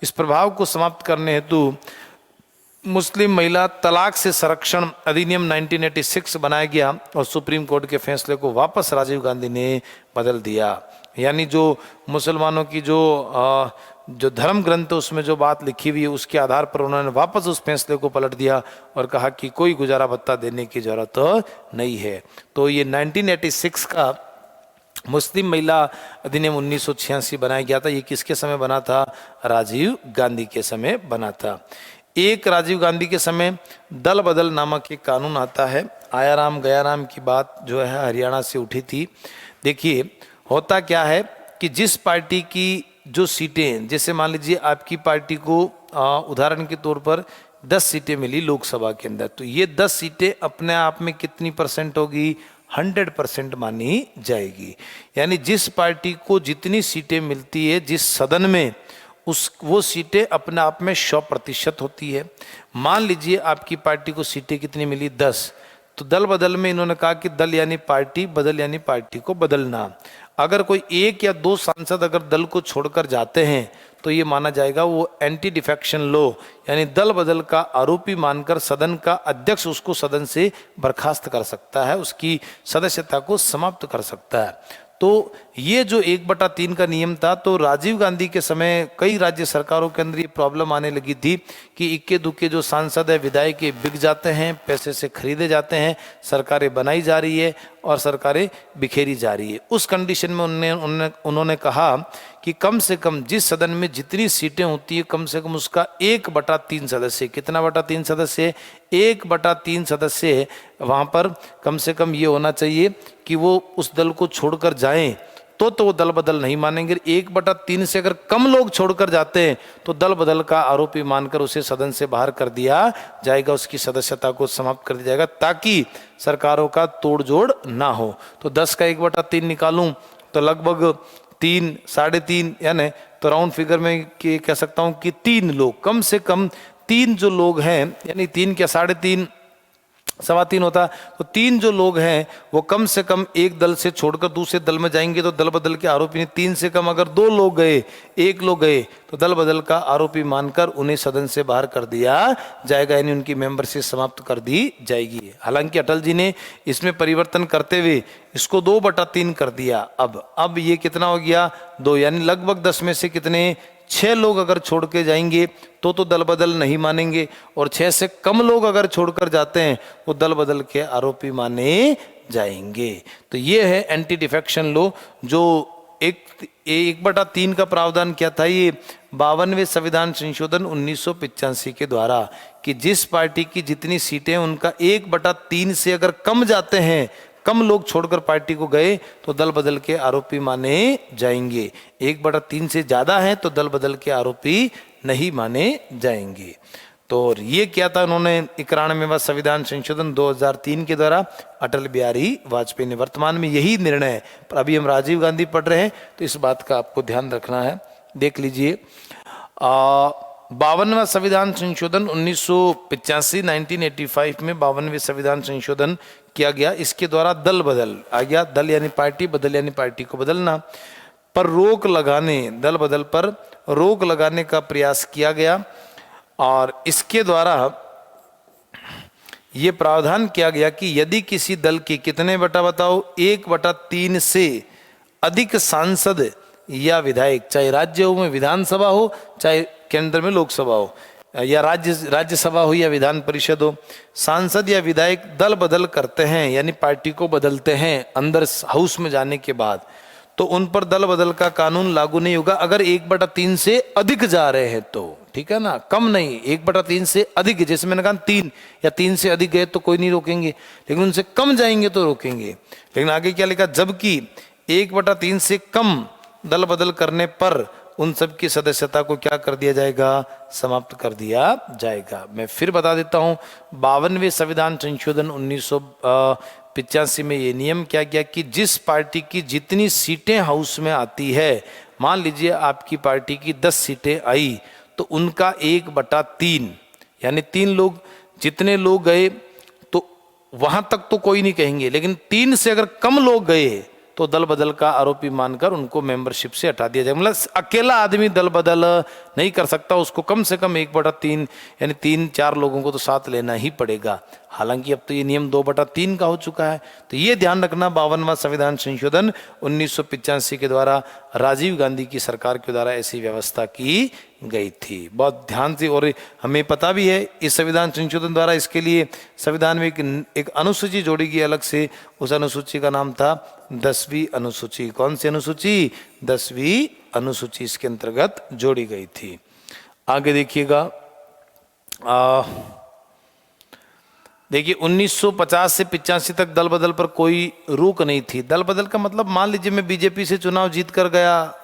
इस प्रभाव को समाप्त करने हेतु मुस्लिम महिला तलाक से संरक्षण अधिनियम 1986 बनाया गया और सुप्रीम कोर्ट के फैसले को वापस राजीव गांधी ने बदल दिया। यानी जो मुसलमानों की जो धर्म ग्रंथ उसमें जो बात लिखी हुई है उसके आधार पर उन्होंने वापस उस फैसले को पलट दिया और कहा कि कोई गुजारा भत्ता देने की जरूरत नहीं है। तो ये 1986 का मुस्लिम महिला अधिनियम 1986 बनाया गया था। ये किसके समय बना था? राजीव गांधी के समय बना था। एक राजीव गांधी के समय दल बदल नामक एक कानून आता है। आया राम गया राम की बात जो है हरियाणा से उठी थी। देखिए होता क्या है कि जिस पार्टी की जो सीटें, जैसे मान लीजिए आपकी पार्टी को उदाहरण के तौर पर 10 सीटें मिली लोकसभा के अंदर, तो ये 10 सीटें अपने आप में कितनी परसेंट होगी? 100% मानी जाएगी। यानी जिस पार्टी को जितनी सीटें मिलती है जिस सदन में, वो सीटें अपने आप में 100% होती है। मान लीजिए आपकी पार्टी को सीटें कितनी मिली? 10। तो दल बदल में इन्होंने कहा कि दल यानी पार्टी, बदल यानी पार्टी को बदलना। अगर कोई एक या दो सांसद अगर दल को छोड़कर जाते हैं तो ये माना जाएगा वो एंटी डिफेक्शन लॉ, यानी दल बदल का आरोपी मानकर सदन का अध्यक्ष उसको सदन से बर्खास्त कर सकता है, उसकी सदस्यता को समाप्त कर सकता है। तो ये जो 1/3 का नियम था, तो राजीव गांधी के समय कई राज्य सरकारों के अंदर ये प्रॉब्लम आने लगी थी कि इक्के दुक्के जो सांसद है, विधायक बिक जाते हैं, पैसे से खरीदे जाते हैं, सरकारें बनाई जा रही है और सरकारें बिखेरी जा रही है। उस कंडीशन में उन्होंने कहा कि कम से कम जिस सदन में जितनी सीटें होती है कम से कम उसका 1/3 सदस्य, कितना बटा 3 सदस्य? 1/3 सदस्य वहाँ पर कम से कम ये होना चाहिए कि वो उस दल को छोड़कर जाएं, तो वो दल बदल नहीं मानेंगे। 1/3 से अगर कम लोग छोड़कर जाते हैं तो दल बदल का आरोपी मानकर उसे सदन से बाहर कर दिया जाएगा, उसकी सदस्यता को समाप्त कर दिया जाएगा ताकि सरकारों का तोड़ जोड़ ना हो। तो 10 का 1/3 निकालूं तो लगभग 3, 3.5, यानी तो राउंड फिगर में कह सकता हूं कि 3 लोग, कम से कम 3 जो लोग हैं, यानी 3 क्या 3.5, 3.25 होता। तो 3 जो लोग हैं वो कम से कम एक दल से छोड़कर दूसरे दल में जाएंगे तो दल बदल के आरोपी नहीं। 3 से कम अगर 2 लोग गए, 1 लोग गए तो दल बदल का आरोपी मानकर उन्हें सदन से बाहर कर दिया जाएगा, यानी उनकी मेंबरशिप समाप्त कर दी जाएगी। हालांकि अटल जी ने इसमें परिवर्तन करते हुए इसको 2/3 कर दिया। अब ये कितना हो गया? 2, यानी लगभग 10 में से कितने? 6 लोग अगर छोड़ के जाएंगे तो दल बदल नहीं मानेंगे, और 6 से कम लोग अगर छोड़कर जाते हैं वो दल बदल के आरोपी माने जाएंगे। तो ये है एंटी डिफेक्शन लॉ, जो 1/3 का प्रावधान क्या था? ये 52वें संविधान संशोधन 1985 के द्वारा, कि जिस पार्टी की जितनी सीटें उनका 1/3 से अगर कम जाते हैं, कम लोग छोड़कर पार्टी को गए तो दल बदल के आरोपी माने जाएंगे। 1/3 से ज्यादा है तो दल बदल के आरोपी नहीं माने जाएंगे। तो ये क्या था? उन्होंने 91वां संविधान संशोधन 2003 के द्वारा अटल बिहारी वाजपेयी ने, वर्तमान में यही निर्णय, पर अभी हम राजीव गांधी पढ़ रहे हैं तो इस बात का आपको ध्यान रखना है। देख लीजिए 52वां संविधान संशोधन 1985 में 52वें संविधान संशोधन किया गया। इसके द्वारा दल बदल आ गया, दल यानी पार्टी, बदल यानी पार्टी को बदलना, पर रोक लगाने, दल बदल पर रोक लगाने का प्रयास किया गया और इसके द्वारा ये प्रावधान किया गया कि यदि किसी दल के कितने बटा बताओ 1/3 से अधिक सांसद या विधायक, चाहे राज्यों में विधानसभा हो चाहे केंद्र में लोकसभा हो या राज्यसभा हो या विधान परिषद हो, सांसद या विधायक दल बदल करते हैं यानी पार्टी को बदलते हैं अंदर हाउस में जाने के बाद, तो उन पर दल बदल का कानून लागू नहीं होगा अगर 1/3 से अधिक जा रहे हैं तो, ठीक है ना, कम नहीं, 1/3 से अधिक, जैसे मैंने कहा 3 या 3 से अधिक गए तो कोई नहीं रोकेंगे, लेकिन उनसे कम जाएंगे तो रोकेंगे। लेकिन आगे क्या लिखा, जबकि 1/3 से कम दल बदल करने पर उन सब की सदस्यता को क्या कर दिया जाएगा, समाप्त कर दिया जाएगा। मैं फिर बता देता हूं, 52वें संविधान संशोधन 1985 में ये नियम क्या किया कि जिस पार्टी की जितनी सीटें हाउस में आती है, मान लीजिए आपकी पार्टी की 10 सीटें आई तो उनका 1/3 यानी 3 लोग, जितने लोग गए तो वहां तक तो कोई नहीं कहेंगे, लेकिन 3 से अगर कम लोग गए तो दल बदल का आरोपी मानकर उनको मेंबरशिप से हटा दिया जाए। मतलब अकेला आदमी दल बदल नहीं कर सकता, उसको कम से कम 1/3 यानी 3-4 लोगों को तो साथ लेना ही पड़ेगा। हालांकि अब तो ये नियम 2/3 का हो चुका है, तो ये ध्यान रखना 52वां संविधान संशोधन 1985 के द्वारा राजीव गांधी की सरकार के द्वारा ऐसी व्यवस्था की गई थी। बहुत ध्यान से, और हमें पता भी है इस संविधान संशोधन द्वारा इसके लिए संविधान में एक अनुसूची जोड़ी गई अलग से, उस अनुसूची का नाम था 10वीं अनुसूची। कौन सी अनुसूची? 10वीं अनुसूची इसके अंतर्गत जोड़ी गई थी। आगे देखिएगा, देखिए 1950 से 85 तक दल बदल पर कोई रोक नहीं थी। दल बदल का मतलब, मान लीजिए मैं बीजेपी से चुनाव जीत कर गया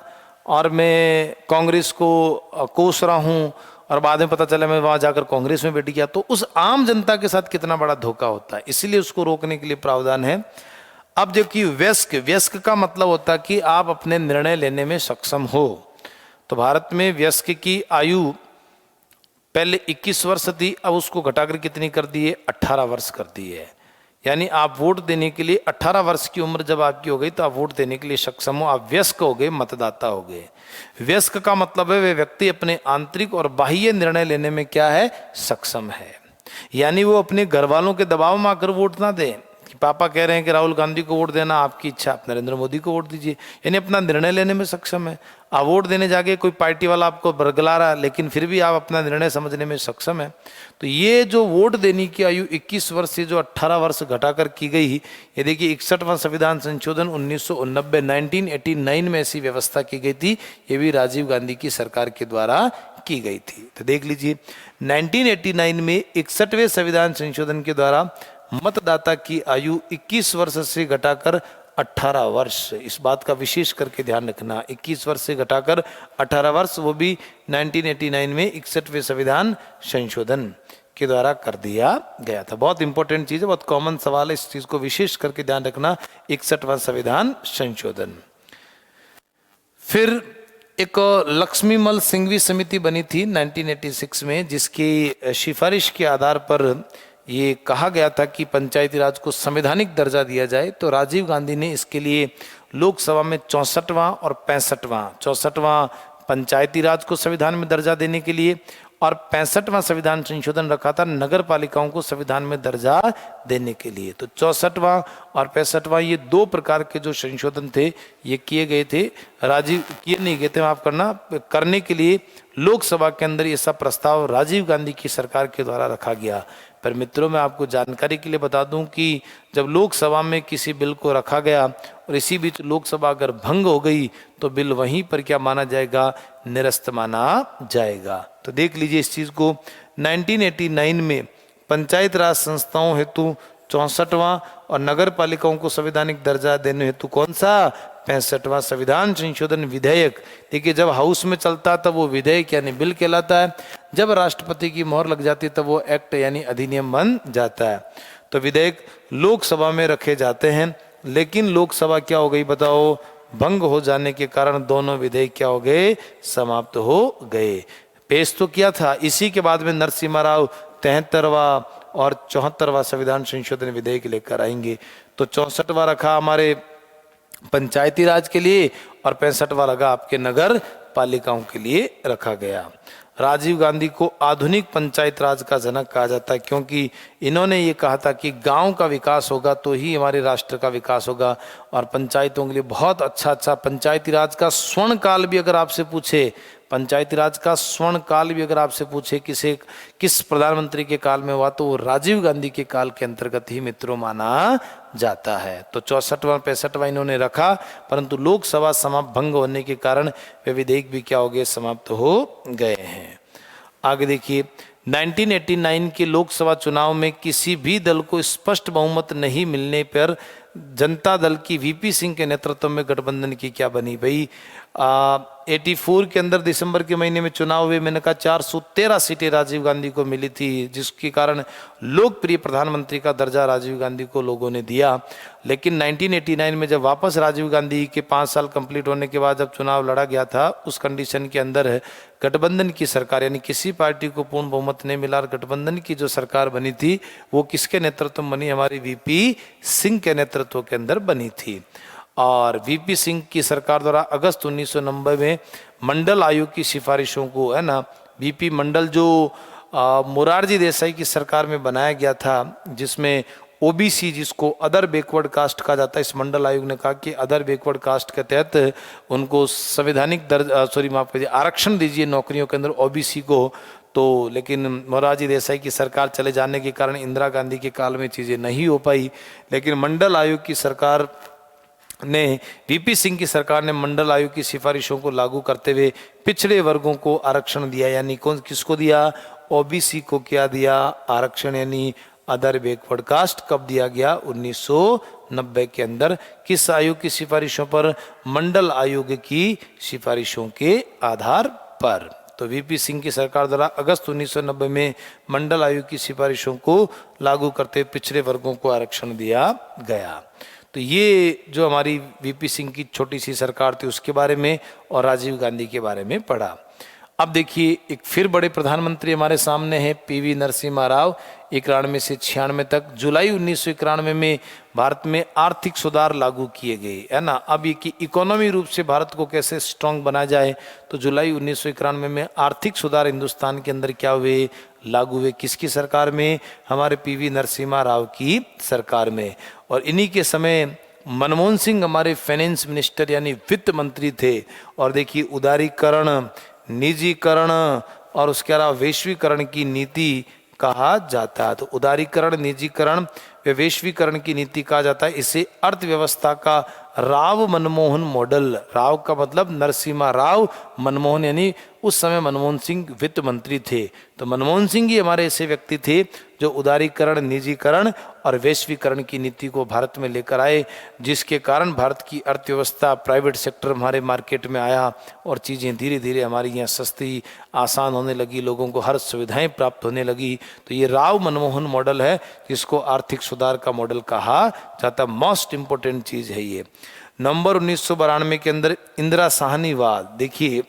और मैं कांग्रेस को कोस रहा हूं और बाद में पता चला मैं वहां जाकर कांग्रेस में बैठ गया, तो उस आम जनता के साथ कितना बड़ा धोखा होता है, इसीलिए उसको रोकने के लिए प्रावधान है। अब जबकि वयस्क का मतलब होता है कि आप अपने निर्णय लेने में सक्षम हो, तो भारत में वयस्क की आयु पहले 21 वर्ष थी, अब उसको घटाकर कितनी कर दी है, 18 वर्ष कर दी है। यानी आप वोट देने के लिए 18 वर्ष की उम्र जब आपकी हो गई तो आप वोट देने के लिए सक्षम हो, आप वयस्क हो गए, मतदाता हो गए। वयस्क का मतलब है वे व्यक्ति अपने आंतरिक और बाह्य निर्णय लेने में क्या है, सक्षम है। यानी वो अपने घर वालों के दबाव में आकर वोट ना दें कि पापा कह रहे हैं कि राहुल गांधी को वोट देना, आपकी इच्छा, आप नरेंद्र मोदी को वोट दीजिए, यानी अपना निर्णय लेने में सक्षम है। आप वोट देने जाके कोई पार्टी वाला आपको बरगला रहा, लेकिन फिर भी आप अपना निर्णय समझने में सक्षम है। तो ये जो वोट देने की आयु 21 वर्ष से जो 18 वर्ष घटाकर की गई, ये देखिए 61वां संविधान संशोधन 1989 में ऐसी व्यवस्था की गई थी, ये भी राजीव गांधी की सरकार के द्वारा की गई थी। तो देख लीजिए 1989 में 61वें संविधान संशोधन के द्वारा मतदाता की आयु 21 वर्ष से घटाकर 18 वर्ष, इस बात का विशेष करके ध्यान रखना, 21 वर्ष से घटाकर 18 वर्ष, वो भी 1989 में 61वें संविधान संशोधन के द्वारा कर दिया गया था। बहुत इंपॉर्टेंट चीज है, बहुत कॉमन सवाल है, इस चीज को विशेष करके ध्यान रखना, 61वां संविधान संशोधन। फिर एक लक्ष्मीमल सिंघवी समिति बनी थी 1986 में, जिसकी सिफारिश के आधार पर ये कहा गया था कि पंचायती राज को संवैधानिक दर्जा दिया जाए। तो राजीव गांधी ने इसके लिए लोकसभा में 64वां और 64वां पंचायती राज को संविधान में दर्जा देने के लिए, और 65वां संविधान संशोधन रखा था नगर पालिकाओं को संविधान में दर्जा देने के लिए। तो 64वां और 65वां ये 2 प्रकार के जो संशोधन थे ये किए गए थे, किए नहीं गए थे, माफ करना, करने के लिए लोकसभा के अंदर ये सब प्रस्ताव राजीव गांधी की सरकार के द्वारा रखा गया। पर मित्रों, मैं आपको जानकारी के लिए बता दूं कि जब लोकसभा में किसी बिल को रखा गया और इसी बीच लोकसभा अगर भंग हो गई तो बिल वहीं पर क्या माना जाएगा, निरस्त माना जाएगा। तो देख लीजिए इस चीज को, 1989 में पंचायत राज संस्थाओं हेतु 64वां और नगर पालिकाओं को संवैधानिक दर्जा देने हेतु कौन सा, 65वां संविधान संशोधन विधेयक। देखिए जब हाउस में चलता तब वो विधेयक यानी बिल कहलाता है, जब राष्ट्रपति की मोहर लग जाती तब वो एक्ट यानी अधिनियम बन जाता है। तो विधेयक लोकसभा में रखे जाते हैं, लेकिन लोकसभा क्या हो गई बताओ, भंग हो जाने के कारण दोनों विधेयक क्या हो गए, समाप्त हो गए। पेश तो किया था, इसी के बाद में नरसिम्हा राव 73वां और 74वां संविधान संशोधन विधेयक लेकर आएंगे। तो 64वां रखा हमारे पंचायती राज के लिए और 65वां लगा आपके नगर पालिकाओं के लिए रखा गया। राजीव गांधी को आधुनिक पंचायत राज का जनक कहा जाता है, क्योंकि इन्होंने ये कहा था कि गांव का विकास होगा तो ही हमारे राष्ट्र का विकास होगा। और पंचायतों के लिए बहुत अच्छा पंचायती राज का स्वर्ण काल भी अगर आपसे पूछे, पंचायती राज का स्वर्ण काल भी अगर आपसे पूछे किस प्रधानमंत्री के काल में हुआ, तो वो राजीव गांधी के काल के अंतर्गत ही मित्रों माना जाता है। तो 64वां 65वां इन्होंने रखा, परंतु लोकसभा समाप्त भंग होने के कारण वे विधेयक भी क्या हो गए, समाप्त हो गए हैं। आगे देखिए, 1989 के लोकसभा चुनाव में किसी भी दल को स्पष्ट बहुमत नहीं मिलने पर जनता दल की वीपी सिंह के नेतृत्व में गठबंधन की क्या बनी भाई। 84 के अंदर दिसंबर के महीने में चुनाव हुए, मैंने कहा 413 सीटें राजीव गांधी को मिली थी, जिसके कारण लोकप्रिय प्रधानमंत्री का दर्जा राजीव गांधी को लोगों ने दिया। लेकिन 1989 में जब वापस राजीव गांधी के 5 साल कंप्लीट होने के बाद जब चुनाव लड़ा गया था, उस कंडीशन के अंदर गठबंधन की सरकार, यानी किसी पार्टी को पूर्ण बहुमत नहीं मिला, और गठबंधन की जो सरकार बनी थी वो किसके नेतृत्व में बनी, हमारी वीपी सिंह के नेतृत्व के अंदर बनी थी। और वीपी सिंह की सरकार द्वारा अगस्त 1990 में मंडल आयोग की सिफारिशों को, है ना, वीपी मंडल जो मोरारजी देसाई की सरकार में बनाया गया था, जिसमें ओबीसी, जिसको अदर बैकवर्ड कास्ट कहा जाता है, इस मंडल आयोग ने कहा कि अदर बैकवर्ड कास्ट के तहत उनको संवैधानिक माफ कीजिए, आरक्षण दीजिए नौकरियों के अंदर ओबीसी को। तो लेकिन मोरारजी देसाई की सरकार चले जाने के कारण इंदिरा गांधी के काल में चीज़ें नहीं हो पाई। लेकिन मंडल आयोग की सरकार ने, वीपी सिंह की सरकार ने मंडल आयोग की सिफारिशों को लागू करते हुए पिछड़े वर्गों को आरक्षण दिया। यानी कौन किसको दिया, ओबीसी को क्या दिया, आरक्षण, यानी अदर बैकवर्ड कास्ट। कब दिया गया, 1990 के अंदर। किस आयोग की सिफारिशों पर, मंडल आयोग की सिफारिशों के आधार पर। तो वीपी सिंह की सरकार द्वारा अगस्त 1990 में मंडल आयोग की सिफारिशों को लागू करते पिछड़े वर्गों को आरक्षण दिया गया। तो ये जो हमारी वीपी सिंह की छोटी सी सरकार थी उसके बारे में, और राजीव गांधी के बारे में पढ़ा। अब देखिए, एक फिर बड़े प्रधानमंत्री हमारे सामने हैं, पीवी नरसिम्हा राव। 91 से 96 तक। जुलाई 1991 में भारत में आर्थिक सुधार लागू किए गए, है ना। अब ये कि इकोनॉमी रूप से भारत को कैसे स्ट्रांग बनाया जाए, तो जुलाई 1991 में आर्थिक सुधार हिंदुस्तान के अंदर क्या हुए, लागू हुए। किसकी सरकार में, हमारे पीवी नरसिम्हा राव की सरकार में। और इन्हीं के समय मनमोहन सिंह हमारे फाइनेंस मिनिस्टर यानी वित्त मंत्री थे। और देखिए, उदारीकरण, निजीकरण और उसके अलावा वैश्वीकरण की नीति कहा जाता है। तो उदारीकरण, निजीकरण व वैश्वीकरण की नीति कहा जाता है। इसे अर्थव्यवस्था का राव मनमोहन मॉडल, राव का मतलब नरसिम्हा राव, मनमोहन यानी उस समय मनमोहन सिंह वित्त मंत्री थे। तो मनमोहन सिंह ही हमारे ऐसे व्यक्ति थे जो उदारीकरण, निजीकरण और वैश्वीकरण की नीति को भारत में लेकर आए, जिसके कारण भारत की अर्थव्यवस्था, प्राइवेट सेक्टर हमारे मार्केट में आया और चीज़ें धीरे धीरे हमारी यहाँ सस्ती, आसान होने लगी, लोगों को हर सुविधाएं प्राप्त होने लगी। तो ये राव मनमोहन मॉडल है, जिसको आर्थिक सुधार का मॉडल कहा जाता। मोस्ट इंपॉर्टेंट चीज़ है ये। नवंबर 1992 के अंदर इंदिरा साहनीवाद। देखिए,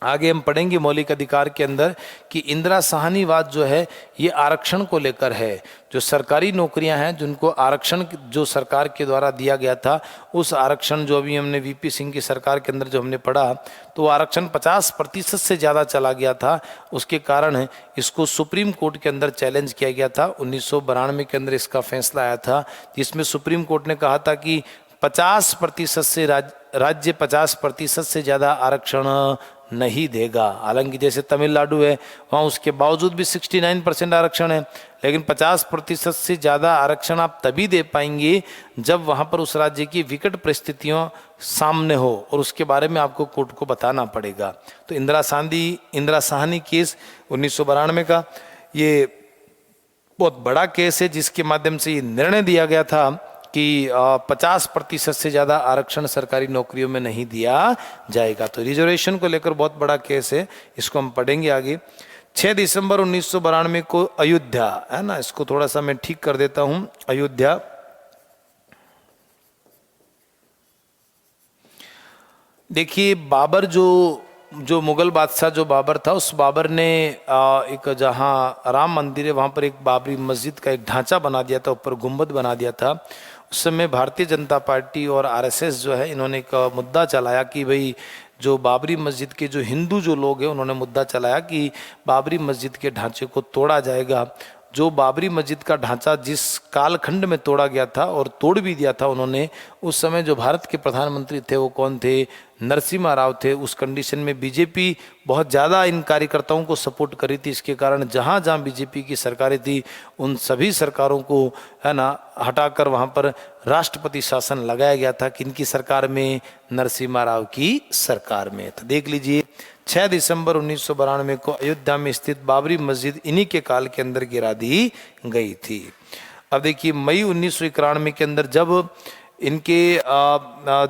आगे हम पढ़ेंगे मौलिक अधिकार के अंदर कि इंदिरा साहनीवाद जो है ये आरक्षण को लेकर है। जो सरकारी नौकरियां हैं जिनको आरक्षण जो सरकार के द्वारा दिया गया था, उस आरक्षण जो अभी हमने वीपी सिंह की सरकार के अंदर जो हमने पढ़ा, तो आरक्षण 50% से ज़्यादा चला गया था। उसके कारण इसको सुप्रीम कोर्ट के अंदर चैलेंज किया गया था। 1992 के अंदर इसका फैसला आया था, जिसमें सुप्रीम कोर्ट ने कहा था कि 50% से राज्य 50% से ज़्यादा आरक्षण नहीं देगा। हालांकि जैसे तमिलनाडु है, वहाँ उसके बावजूद भी 69% आरक्षण है, लेकिन 50% से ज़्यादा आरक्षण आप तभी दे पाएंगे जब वहाँ पर उस राज्य की विकट परिस्थितियों सामने हो, और उसके बारे में आपको कोर्ट को बताना पड़ेगा। तो इंदिरा साहनी केस 1992 का ये बहुत बड़ा केस है, जिसके माध्यम से ये निर्णय दिया गया था कि 50% से ज़्यादा आरक्षण सरकारी नौकरियों में नहीं दिया जाएगा। तो रिजर्वेशन को लेकर बहुत बड़ा केस है, इसको हम पढ़ेंगे आगे। 6 दिसंबर 1992 को अयोध्या, है ना, इसको थोड़ा सा मैं ठीक कर देता हूँ। अयोध्या, देखिए, बाबर जो मुगल बादशाह जो बाबर था, उस बाबर ने एक जहाँ राम मंदिर है वहाँ पर एक बाबरी मस्जिद का एक ढांचा बना दिया था, ऊपर गुंबद बना दिया था। उस समय भारतीय जनता पार्टी और आरएसएस जो है, इन्होंने एक मुद्दा चलाया कि भाई जो बाबरी मस्जिद के जो हिंदू जो लोग हैं उन्होंने मुद्दा चलाया कि बाबरी मस्जिद के ढांचे को तोड़ा जाएगा। जो बाबरी मस्जिद का ढांचा जिस कालखंड में तोड़ा गया था और तोड़ भी दिया था उन्होंने, उस समय जो भारत के प्रधानमंत्री थे वो कौन थे? नरसिम्हा राव थे। उस कंडीशन में बीजेपी बहुत ज़्यादा इन कार्यकर्ताओं को सपोर्ट करी थी। इसके कारण जहाँ जहाँ बीजेपी की सरकारें थी उन सभी सरकारों को है ना हटाकर वहाँ पर राष्ट्रपति शासन लगाया गया था। किनकी सरकार में? नरसिम्हा राव की सरकार में। तो देख लीजिए 6 दिसंबर 1992 को अयोध्या में स्थित बाबरी मस्जिद इन्हीं के काल के अंदर गिरा दी गई थी। अब देखिए मई 1991 के अंदर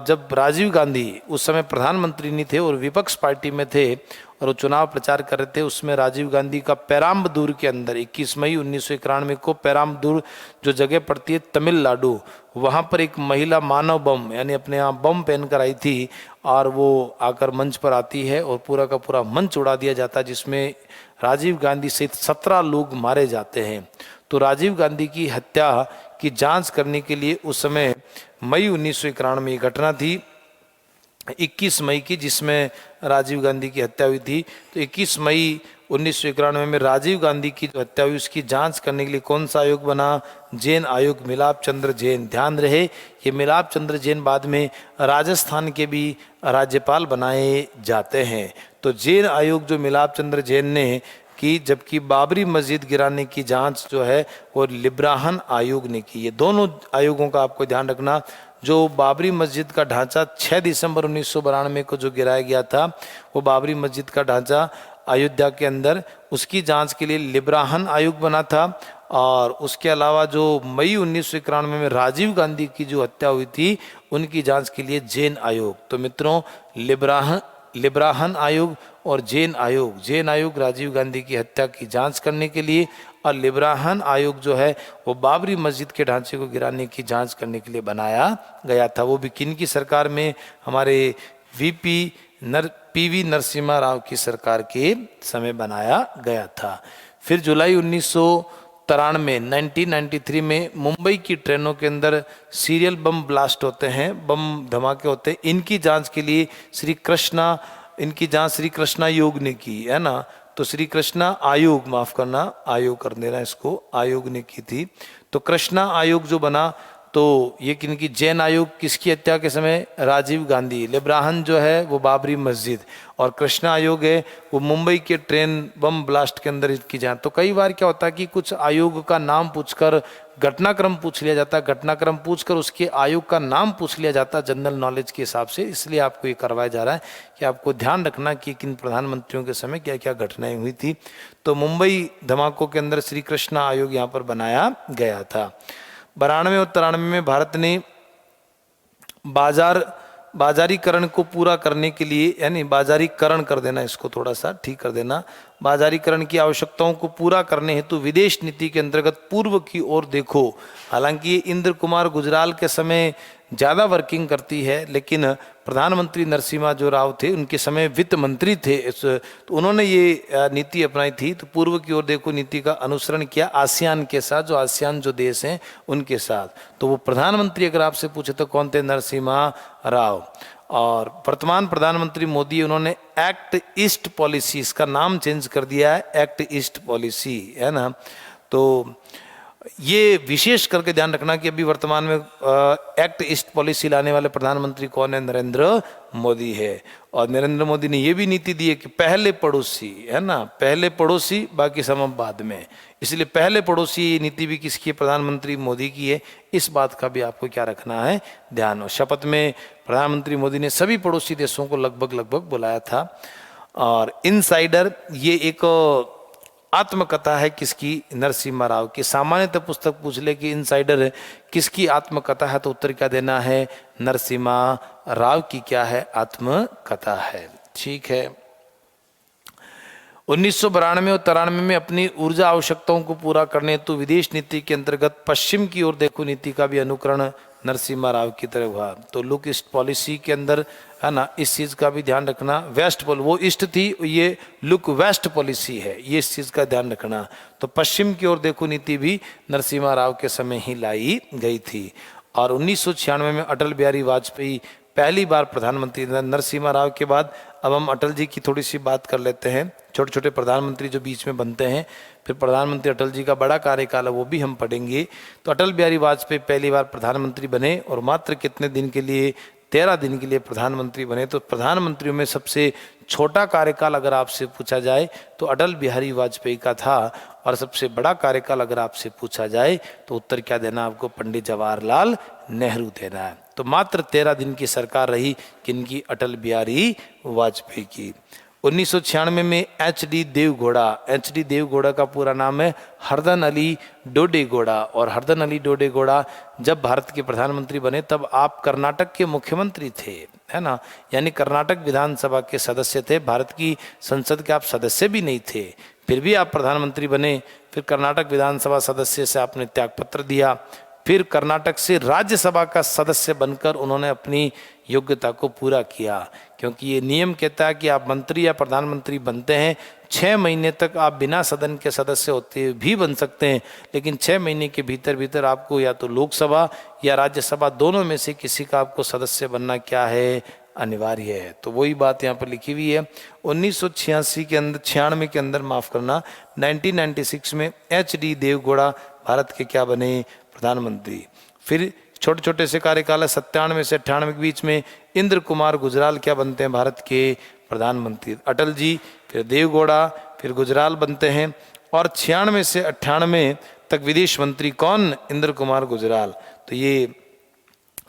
जब राजीव गांधी उस समय प्रधानमंत्री नहीं थे और विपक्ष पार्टी में थे और वो चुनाव प्रचार कर रहे थे, उसमें राजीव गांधी का पेराम्बदूर के अंदर 21 मई 1991 को पेराम्बदूर जो जगह पड़ती है तमिलनाडु, वहाँ पर एक महिला मानव बम यानी अपने यहाँ बम पहनकर आई थी और वो आकर मंच पर आती है और पूरा का पूरा मंच उड़ा दिया जाता है, जिसमें राजीव गांधी सहित 17 लोग मारे जाते हैं। तो राजीव गांधी की हत्या की जांच करने के लिए उस समय मई 1991 में ये घटना थी, 21 मई की, जिसमें राजीव गांधी की हत्या हुई थी। तो 21 मई 1991 में राजीव गांधी की जो हत्या हुई उसकी जांच करने के लिए कौन सा आयोग बना? जैन आयोग, मिलाप चंद्र जैन। ध्यान रहे ये मिलाप चंद्र जैन बाद में राजस्थान के भी राज्यपाल बनाए जाते हैं। तो जैन आयोग जो मिलाप चंद्र जैन ने की, जबकि बाबरी मस्जिद गिराने की जांच जो है वो लिब्राहन आयोग ने की। ये दोनों आयोगों का आपको ध्यान रखना। जो बाबरी मस्जिद का ढांचा 6 दिसंबर 1992 को जो गिराया गया था, वो बाबरी मस्जिद का ढांचा अयोध्या के अंदर, उसकी जांच के लिए लिब्राहन आयोग बना था। और उसके अलावा जो मई 1991 में राजीव गांधी की जो हत्या हुई थी उनकी जांच के लिए जैन आयोग। तो मित्रों लिब्राहन आयोग और जैन आयोग राजीव गांधी की हत्या की जांच करने के लिए, और लिब्राहन आयोग जो है वो बाबरी मस्जिद के ढांचे को गिराने की जांच करने के लिए बनाया गया था। वो भी किन की सरकार में? हमारे पीवी नरसिम्हा राव की सरकार के समय बनाया गया था। फिर जुलाई 1993 में मुंबई की ट्रेनों के अंदर सीरियल बम ब्लास्ट होते हैं, बम धमाके होते हैं। इनकी जांच के लिए श्री कृष्णा योग ने की, है ना। तो श्री कृष्णा आयोग, माफ करना, आयोग कर देना इसको, आयोग ने की थी। तो कृष्णा आयोग जो बना, तो ये किनकी? जैन आयोग किसकी हत्या के समय? राजीव गांधी। लिब्राहन जो है वो बाबरी मस्जिद, और कृष्णा आयोग है वो मुंबई के ट्रेन बम ब्लास्ट के अंदर की जांच। तो कई बार क्या होता है कि कुछ आयोग का नाम पूछकर घटनाक्रम पूछ लिया जाता है, घटनाक्रम पूछकर उसके आयोग का नाम पूछ लिया जाता है जनरल नॉलेज के हिसाब से। इसलिए आपको ये करवाया जा रहा है कि आपको ध्यान रखना कि किन प्रधानमंत्रियों के समय क्या क्या घटनाएं हुई थी। तो मुंबई धमाकों के अंदर श्री कृष्णा आयोग यहाँ पर बनाया गया था। 92 और 93 में भारत ने बाजारीकरण को पूरा करने के लिए, यानी बाजारीकरण कर देना, इसको थोड़ा सा ठीक कर देना, बाजारीकरण की आवश्यकताओं को पूरा करने हेतु विदेश नीति के अंतर्गत पूर्व की ओर देखो। हालांकि इंद्र कुमार गुजराल के समय ज़्यादा वर्किंग करती है, लेकिन प्रधानमंत्री नरसिम्हा जो राव थे उनके समय वित्त मंत्री थे, तो उन्होंने ये नीति अपनाई थी। तो पूर्व की ओर देखो नीति का अनुसरण किया आसियान के साथ, जो आसियान जो देश हैं उनके साथ। तो वो प्रधानमंत्री अगर आपसे पूछे तो कौन थे? नरसिम्हा राव। और वर्तमान प्रधानमंत्री मोदी, उन्होंने एक्ट ईस्ट पॉलिसी, इसका नाम चेंज कर दिया है, एक्ट ईस्ट पॉलिसी, है ना। तो ये विशेष करके ध्यान रखना कि अभी वर्तमान में एक्ट ईस्ट पॉलिसी लाने वाले प्रधानमंत्री कौन है? नरेंद्र मोदी है। और नरेंद्र मोदी ने ये भी नीति दी है कि पहले पड़ोसी, है ना, पहले पड़ोसी बाकी सब बाद में। इसलिए पहले पड़ोसी ये नीति भी किसकी है? प्रधानमंत्री मोदी की है। इस बात का भी आपको क्या रखना है? ध्यान हो। शपथ में प्रधानमंत्री मोदी ने सभी पड़ोसी देशों को लगभग बुलाया था। और इनसाइडर ये एक आत्मकथा है किसकी? नरसिम्हा राव की। सामान्यतः पुस्तक पूछ ले कि इनसाइडर किसकी आत्मकथा है, तो उत्तर क्या देना है? नरसिम्हा राव की क्या है? आत्मकथा है। ठीक है। 1992 और 93 में अपनी ऊर्जा आवश्यकताओं को पूरा करने हेतु विदेश नीति के अंतर्गत पश्चिम की ओर देखो नीति का भी अनुकरण नरसिम्हा राव की तरह हुआ। तो लुक ईस्ट पॉलिसी के अंदर, है ना, इस चीज़ का भी ध्यान रखना। वेस्ट वो ईस्ट थी, ये लुक वेस्ट पॉलिसी है, ये इस चीज़ का ध्यान रखना। तो पश्चिम की ओर देखो नीति भी नरसिम्हा राव के समय ही लाई गई थी। और 1996 में अटल बिहारी वाजपेयी पहली बार प्रधानमंत्री नरसिम्हा राव के बाद। अब हम अटल जी की थोड़ी सी बात कर लेते हैं। छोटे छोटे प्रधानमंत्री जो बीच में बनते हैं, फिर प्रधानमंत्री अटल जी का बड़ा कार्यकाल है वो भी हम पढ़ेंगे। तो अटल बिहारी वाजपेयी पहली बार प्रधानमंत्री बने और मात्र कितने दिन के लिए, 13 दिन के लिए प्रधानमंत्री बने। तो प्रधानमंत्रियों में सबसे छोटा कार्यकाल अगर आपसे पूछा जाए तो अटल बिहारी वाजपेयी का था, और सबसे बड़ा कार्यकाल अगर आपसे पूछा जाए तो उत्तर क्या देना आपको, पंडित जवाहरलाल नेहरू देना है। तो मात्र 13 दिन की सरकार रही किनकी, अटल बिहारी वाजपेयी की। 1996 में एच.डी. देवगौड़ा, एच.डी. देवगौड़ा का पूरा नाम है हरदन अली डोडेगौड़ा, और हरदन अली डोडेगौड़ा जब भारत के प्रधानमंत्री बने तब आप कर्नाटक के मुख्यमंत्री थे, है ना, यानी कर्नाटक विधानसभा के सदस्य थे, भारत की संसद के आप सदस्य भी नहीं थे, फिर भी आप प्रधानमंत्री बने। फिर कर्नाटक विधानसभा सदस्य से आपने त्यागपत्र दिया, फिर कर्नाटक से राज्यसभा का सदस्य बनकर उन्होंने अपनी योग्यता को पूरा किया, क्योंकि ये नियम कहता है कि आप मंत्री या प्रधानमंत्री बनते हैं 6 महीने तक आप बिना सदन के सदस्य होते भी बन सकते हैं, लेकिन 6 महीने के भीतर भीतर आपको या तो लोकसभा या राज्यसभा दोनों में से किसी का आपको सदस्य बनना क्या है, अनिवार्य है। तो वही बात यहाँ पर लिखी हुई है। 1986 के अंदर, 96 के अंदर माफ करना, 1996 में एच.डी. देवगौड़ा भारत के क्या बने, प्रधानमंत्री। फिर छोटे छोटे से कार्यकाल है, 97 से 98 के बीच में इंद्र कुमार गुजराल क्या बनते हैं, भारत के प्रधानमंत्री। अटल जी, फिर देवगौड़ा, फिर गुजराल बनते हैं, और 96 से 98 तक विदेश मंत्री कौन, इंद्र कुमार गुजराल। तो ये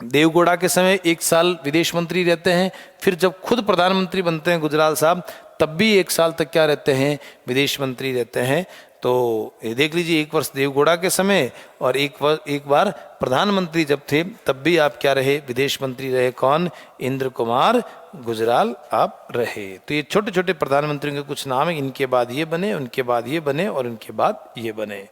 देवगौड़ा के समय 1 साल विदेश मंत्री रहते हैं, फिर जब खुद प्रधानमंत्री बनते हैं गुजराल साहब तब भी 1 साल तक क्या रहते हैं, विदेश मंत्री रहते हैं। तो ये देख लीजिए, 1 वर्ष देवगौड़ा के समय और एक बार प्रधानमंत्री जब थे तब भी आप क्या रहे, विदेश मंत्री रहे, कौन, इंद्र कुमार गुजराल आप रहे। तो ये छोटे छोटे प्रधानमंत्रियों के कुछ नाम है, इनके बाद ये बने, उनके बाद ये बने और उनके बाद ये बने।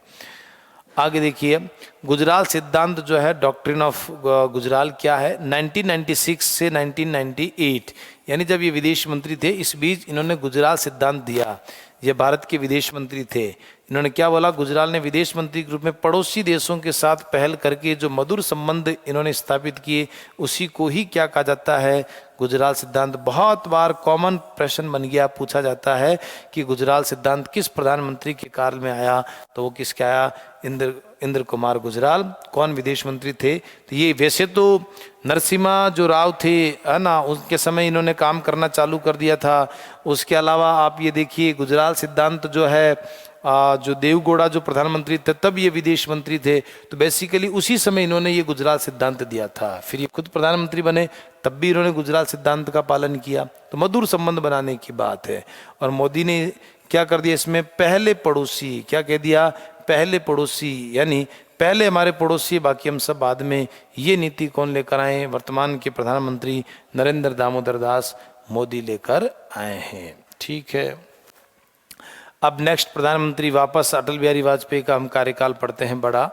आगे देखिए, गुजराल सिद्धांत जो है, डॉक्ट्रिन ऑफ गुजराल क्या है, 1996 से 1998, यानी जब ये विदेश मंत्री थे इस बीच इन्होंने गुजराल सिद्धांत दिया। ये भारत के विदेश मंत्री थे, इन्होंने क्या बोला, गुजराल ने विदेश मंत्री के रूप में पड़ोसी देशों के साथ पहल करके जो मधुर संबंध इन्होंने स्थापित किए उसी को ही क्या कहा जाता है, गुजराल सिद्धांत। बहुत बार कॉमन प्रश्न बन गया, पूछा जाता है कि गुजराल सिद्धांत किस प्रधानमंत्री के काल में आया, तो वो किसके आया, इंद्र कुमार गुजराल। कौन विदेश मंत्री थे, तो ये वैसे तो नरसिम्हा जो राव थे, है ना, उनके समय इन्होंने काम करना चालू कर दिया था। उसके अलावा आप ये देखिए, गुजराल सिद्धांत जो है, जो देवगौड़ा जो प्रधानमंत्री थे तब ये विदेश मंत्री थे, तो बेसिकली उसी समय इन्होंने ये गुजराल सिद्धांत दिया था। फिर ये खुद प्रधानमंत्री बने तब भी इन्होंने गुजराल सिद्धांत का पालन किया। तो मधुर संबंध बनाने की बात है। और मोदी ने क्या कर दिया इसमें, पहले पड़ोसी, क्या कह दिया, पहले पड़ोसी, यानी पहले हमारे पड़ोसी, बाकी हम सब बाद में। ये नीति कौन लेकर आए, वर्तमान के प्रधानमंत्री नरेंद्र दामोदर दास मोदी लेकर आए हैं। ठीक है, अब नेक्स्ट प्रधानमंत्री वापस अटल बिहारी वाजपेयी का हम कार्यकाल पढ़ते हैं बड़ा।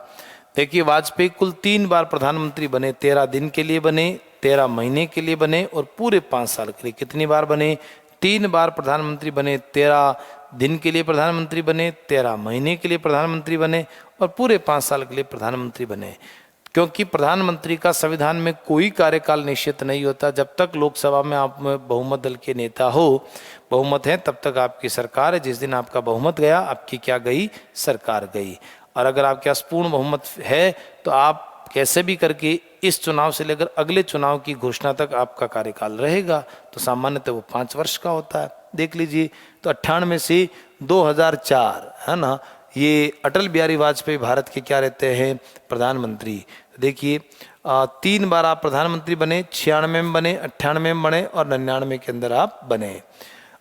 देखिए, वाजपेयी कुल 3 बार प्रधानमंत्री बने, 13 दिन के लिए बने, 13 महीने के लिए बने और पूरे 5 साल के लिए। कितनी बार बने, 3 बार प्रधानमंत्री बने, 13 दिन के लिए प्रधानमंत्री बने, 13 महीने के लिए प्रधानमंत्री बने और पूरे 5 साल के लिए प्रधानमंत्री बने। क्योंकि प्रधानमंत्री का संविधान में कोई कार्यकाल निश्चित नहीं होता। जब तक लोकसभा में आप बहुमत दल के नेता हो, बहुमत है, तब तक आपकी सरकार है। जिस दिन आपका बहुमत गया, आपकी क्या गई, सरकार गई। और अगर आपके पास पूर्ण बहुमत है तो आप कैसे भी करके इस चुनाव से लेकर अगले चुनाव की घोषणा तक आपका कार्यकाल रहेगा। तो सामान्यतः वो 5 वर्ष का होता है। देख लीजिए, तो 98 से 2004, है ना, ये अटल बिहारी वाजपेयी भारत के क्या रहते हैं, प्रधानमंत्री। देखिए, 3 बार आप प्रधानमंत्री बने, 96 में बने, 98 में बने और 99 के अंदर आप बने।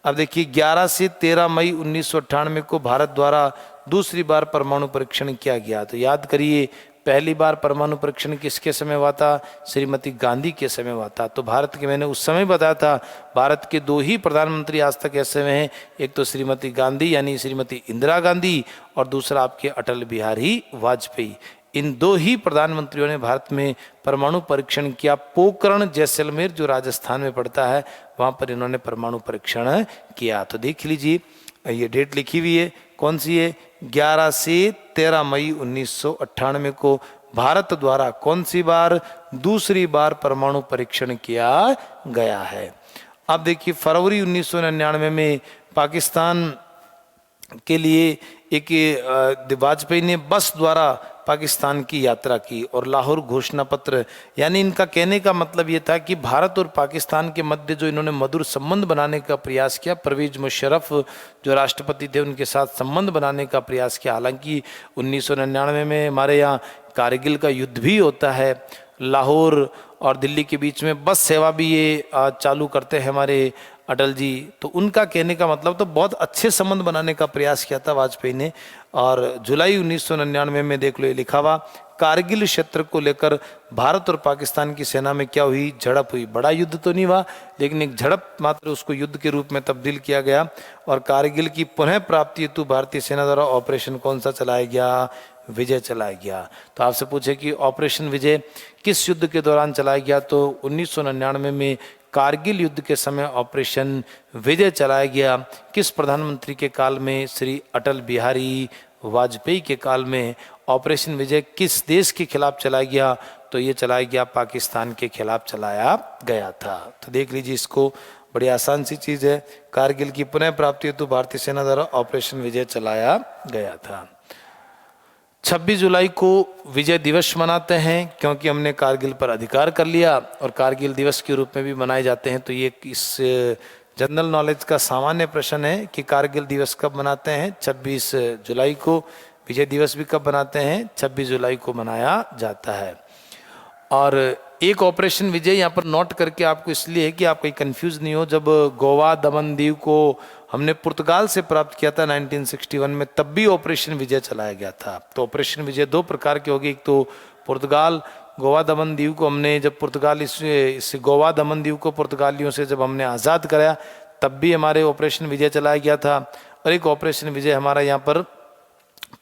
अब देखिए, 11 से 13 मई 1998 को भारत द्वारा दूसरी बार परमाणु परीक्षण किया गया। तो याद करिए, पहली बार परमाणु परीक्षण किसके समय हुआ था, श्रीमती गांधी के समय हुआ था। तो भारत के, मैंने उस समय बताया था, भारत के 2 ही प्रधानमंत्री आज तक ऐसे में हैं, एक तो श्रीमती गांधी यानी श्रीमती इंदिरा गांधी और दूसरा आपके अटल बिहारी वाजपेयी। इन 2 ही प्रधानमंत्रियों ने भारत में परमाणु परीक्षण किया। पोखरण जैसलमेर जो राजस्थान में पड़ता है, वहाँ पर इन्होंने परमाणु परीक्षण किया। तो देख लीजिए, ये डेट लिखी हुई है, कौन सी है, 11 से 13 मई 1998 को भारत द्वारा कौन सी बार? दूसरी बार परमाणु परीक्षण किया गया है। अब देखिए फरवरी 1999 में पाकिस्तान के लिए एक वाजपेयी ने बस द्वारा पाकिस्तान की यात्रा की और लाहौर घोषणा पत्र, यानी इनका कहने का मतलब ये था कि भारत और पाकिस्तान के मध्य जो इन्होंने मधुर संबंध बनाने का प्रयास किया, परवेज मुशर्रफ जो राष्ट्रपति थे उनके साथ संबंध बनाने का प्रयास किया। हालांकि 1999 में हमारे यहाँ कारगिल का युद्ध भी होता है, लाहौर और दिल्ली के बीच में बस सेवा भी ये चालू करते हैं हमारे अटल जी। तो उनका कहने का मतलब तो बहुत अच्छे संबंध बनाने का प्रयास किया था वाजपेयी ने। और जुलाई 1999 में देख लो ये लिखा हुआ, कारगिल क्षेत्र को लेकर भारत और पाकिस्तान की सेना में क्या हुई? झड़प हुई। बड़ा युद्ध तो नहीं हुआ, लेकिन एक झड़प मात्र उसको युद्ध के रूप में तब्दील किया गया। और कारगिल की पुनः प्राप्ति हेतु भारतीय सेना द्वारा ऑपरेशन कौन सा चलाया गया? विजय चलाया गया। तो आपसे पूछे कि ऑपरेशन विजय किस युद्ध के दौरान चलाया गया? तो 1999 में कारगिल युद्ध के समय ऑपरेशन विजय चलाया गया। किस प्रधानमंत्री के काल में? श्री अटल बिहारी वाजपेयी के काल में ऑपरेशन विजय किस देश के खिलाफ चलाया गया? तो ये चलाया गया पाकिस्तान के खिलाफ चलाया गया था। तो देख लीजिए इसको, बड़ी आसान सी चीज़ है। कारगिल की पुनः प्राप्ति हेतु भारतीय सेना द्वारा ऑपरेशन विजय चलाया गया था। 26 जुलाई को विजय दिवस मनाते हैं क्योंकि हमने कारगिल पर अधिकार कर लिया और कारगिल दिवस के रूप में भी मनाए जाते हैं। तो ये इस जनरल नॉलेज का सामान्य प्रश्न है कि कारगिल दिवस कब मनाते हैं? 26 जुलाई को। विजय दिवस भी कब मनाते हैं? 26 जुलाई को मनाया जाता है। और एक ऑपरेशन विजय यहाँ पर नोट करके आपको इसलिए है कि आप कहीं कंफ्यूज नहीं हो। जब गोवा दमन दीव को हमने पुर्तगाल से प्राप्त किया था 1961 में, तब भी ऑपरेशन विजय चलाया गया था। तो ऑपरेशन विजय दो प्रकार के होगी, एक तो पुर्तगाल गोवा दमन दीव को हमने जब पुर्तगाल इस गोवा दमन दीव को पुर्तगालियों से जब हमने आज़ाद कराया तब भी हमारे ऑपरेशन विजय चलाया गया था। और एक ऑपरेशन विजय हमारा यहाँ पर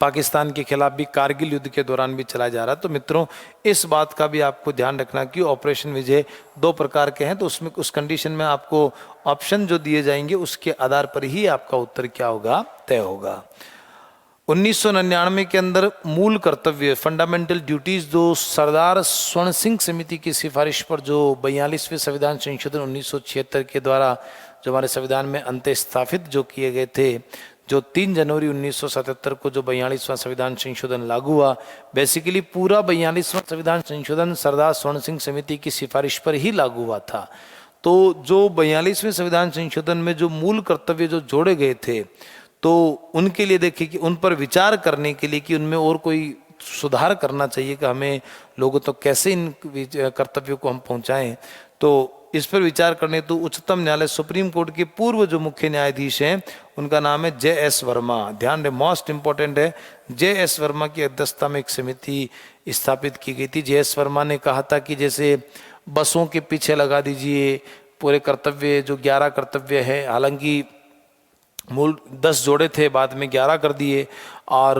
पाकिस्तान के खिलाफ भी कारगिल युद्ध के दौरान भी चलाया जा रहा है। तो मित्रों इस बात का भी आपको ध्यान रखना कि ऑपरेशन विजय दो प्रकार के हैं। तो उसमें उस कंडीशन में आपको ऑप्शन जो दिए जाएंगे उसके आधार पर ही आपका उत्तर क्या होगा? तय होगा। 1999 के अंदर मूल कर्तव्य फंडामेंटल ड्यूटीज जो सरदार स्वर्ण सिंह समिति की सिफारिश पर जो 42वें संविधान संशोधन 1976 के द्वारा जो हमारे संविधान में अंत स्थापित जो किए गए थे, जो 3 जनवरी 1977 को जो 42वां संविधान संशोधन लागू हुआ, बेसिकली पूरा 42वां संविधान संशोधन सरदार स्वर्ण सिंह समिति की सिफारिश पर ही लागू हुआ था। तो जो 42वें संविधान संशोधन में जो मूल कर्तव्य जो जोड़े गए थे, तो उनके लिए देखिए कि उन पर विचार करने के लिए कि उनमें और कोई सुधार करना चाहिए कि हमें लोगों तक कैसे इन कर्तव्यों को हम पहुंचाएं। तो इस पर विचार करने तो उच्चतम न्यायालय सुप्रीम कोर्ट के पूर्व जो मुख्य न्यायाधीश हैं उनका नाम है J.S. वर्मा। ध्यान रहे, मोस्ट इंपॉर्टेंट है, J.S. वर्मा की अध्यक्षता में एक समिति स्थापित की गई थी। J.S. वर्मा ने कहा था कि जैसे बसों के पीछे लगा दीजिए पूरे कर्तव्य, जो 11 कर्तव्य है, हालांकि मूल 10 जोड़े थे, बाद में 11 कर दिए। और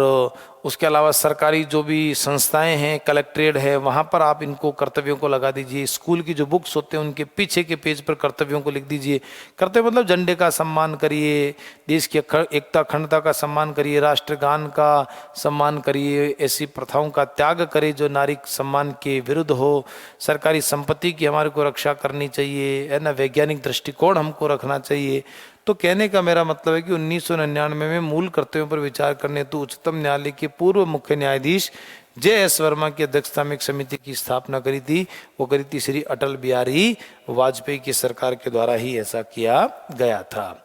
उसके अलावा सरकारी जो भी संस्थाएं हैं, कलेक्ट्रेट है, वहाँ पर आप इनको कर्तव्यों को लगा दीजिए। स्कूल की जो बुक्स होते हैं उनके पीछे के पेज पर कर्तव्यों को लिख दीजिए। कर्तव्य मतलब झंडे का सम्मान करिए, देश की एकता अखंडता का सम्मान करिए, राष्ट्रगान का सम्मान करिए, ऐसी प्रथाओं का त्याग करें जो नारी सम्मान के विरुद्ध हो, सरकारी संपत्ति की हमारे को रक्षा करनी चाहिए, है ना, वैज्ञानिक दृष्टिकोण हमको रखना चाहिए। तो कहने का मेरा मतलब है कि 1999 में मूल कर्तव्यों पर विचार करने तो उच्चतम न्यायालय के पूर्व मुख्य न्यायाधीश J.S. वर्मा की अध्यक्षता में एक समिति की स्थापना करी थी। वो करी थी श्री अटल बिहारी वाजपेयी की सरकार के द्वारा ही ऐसा किया गया था।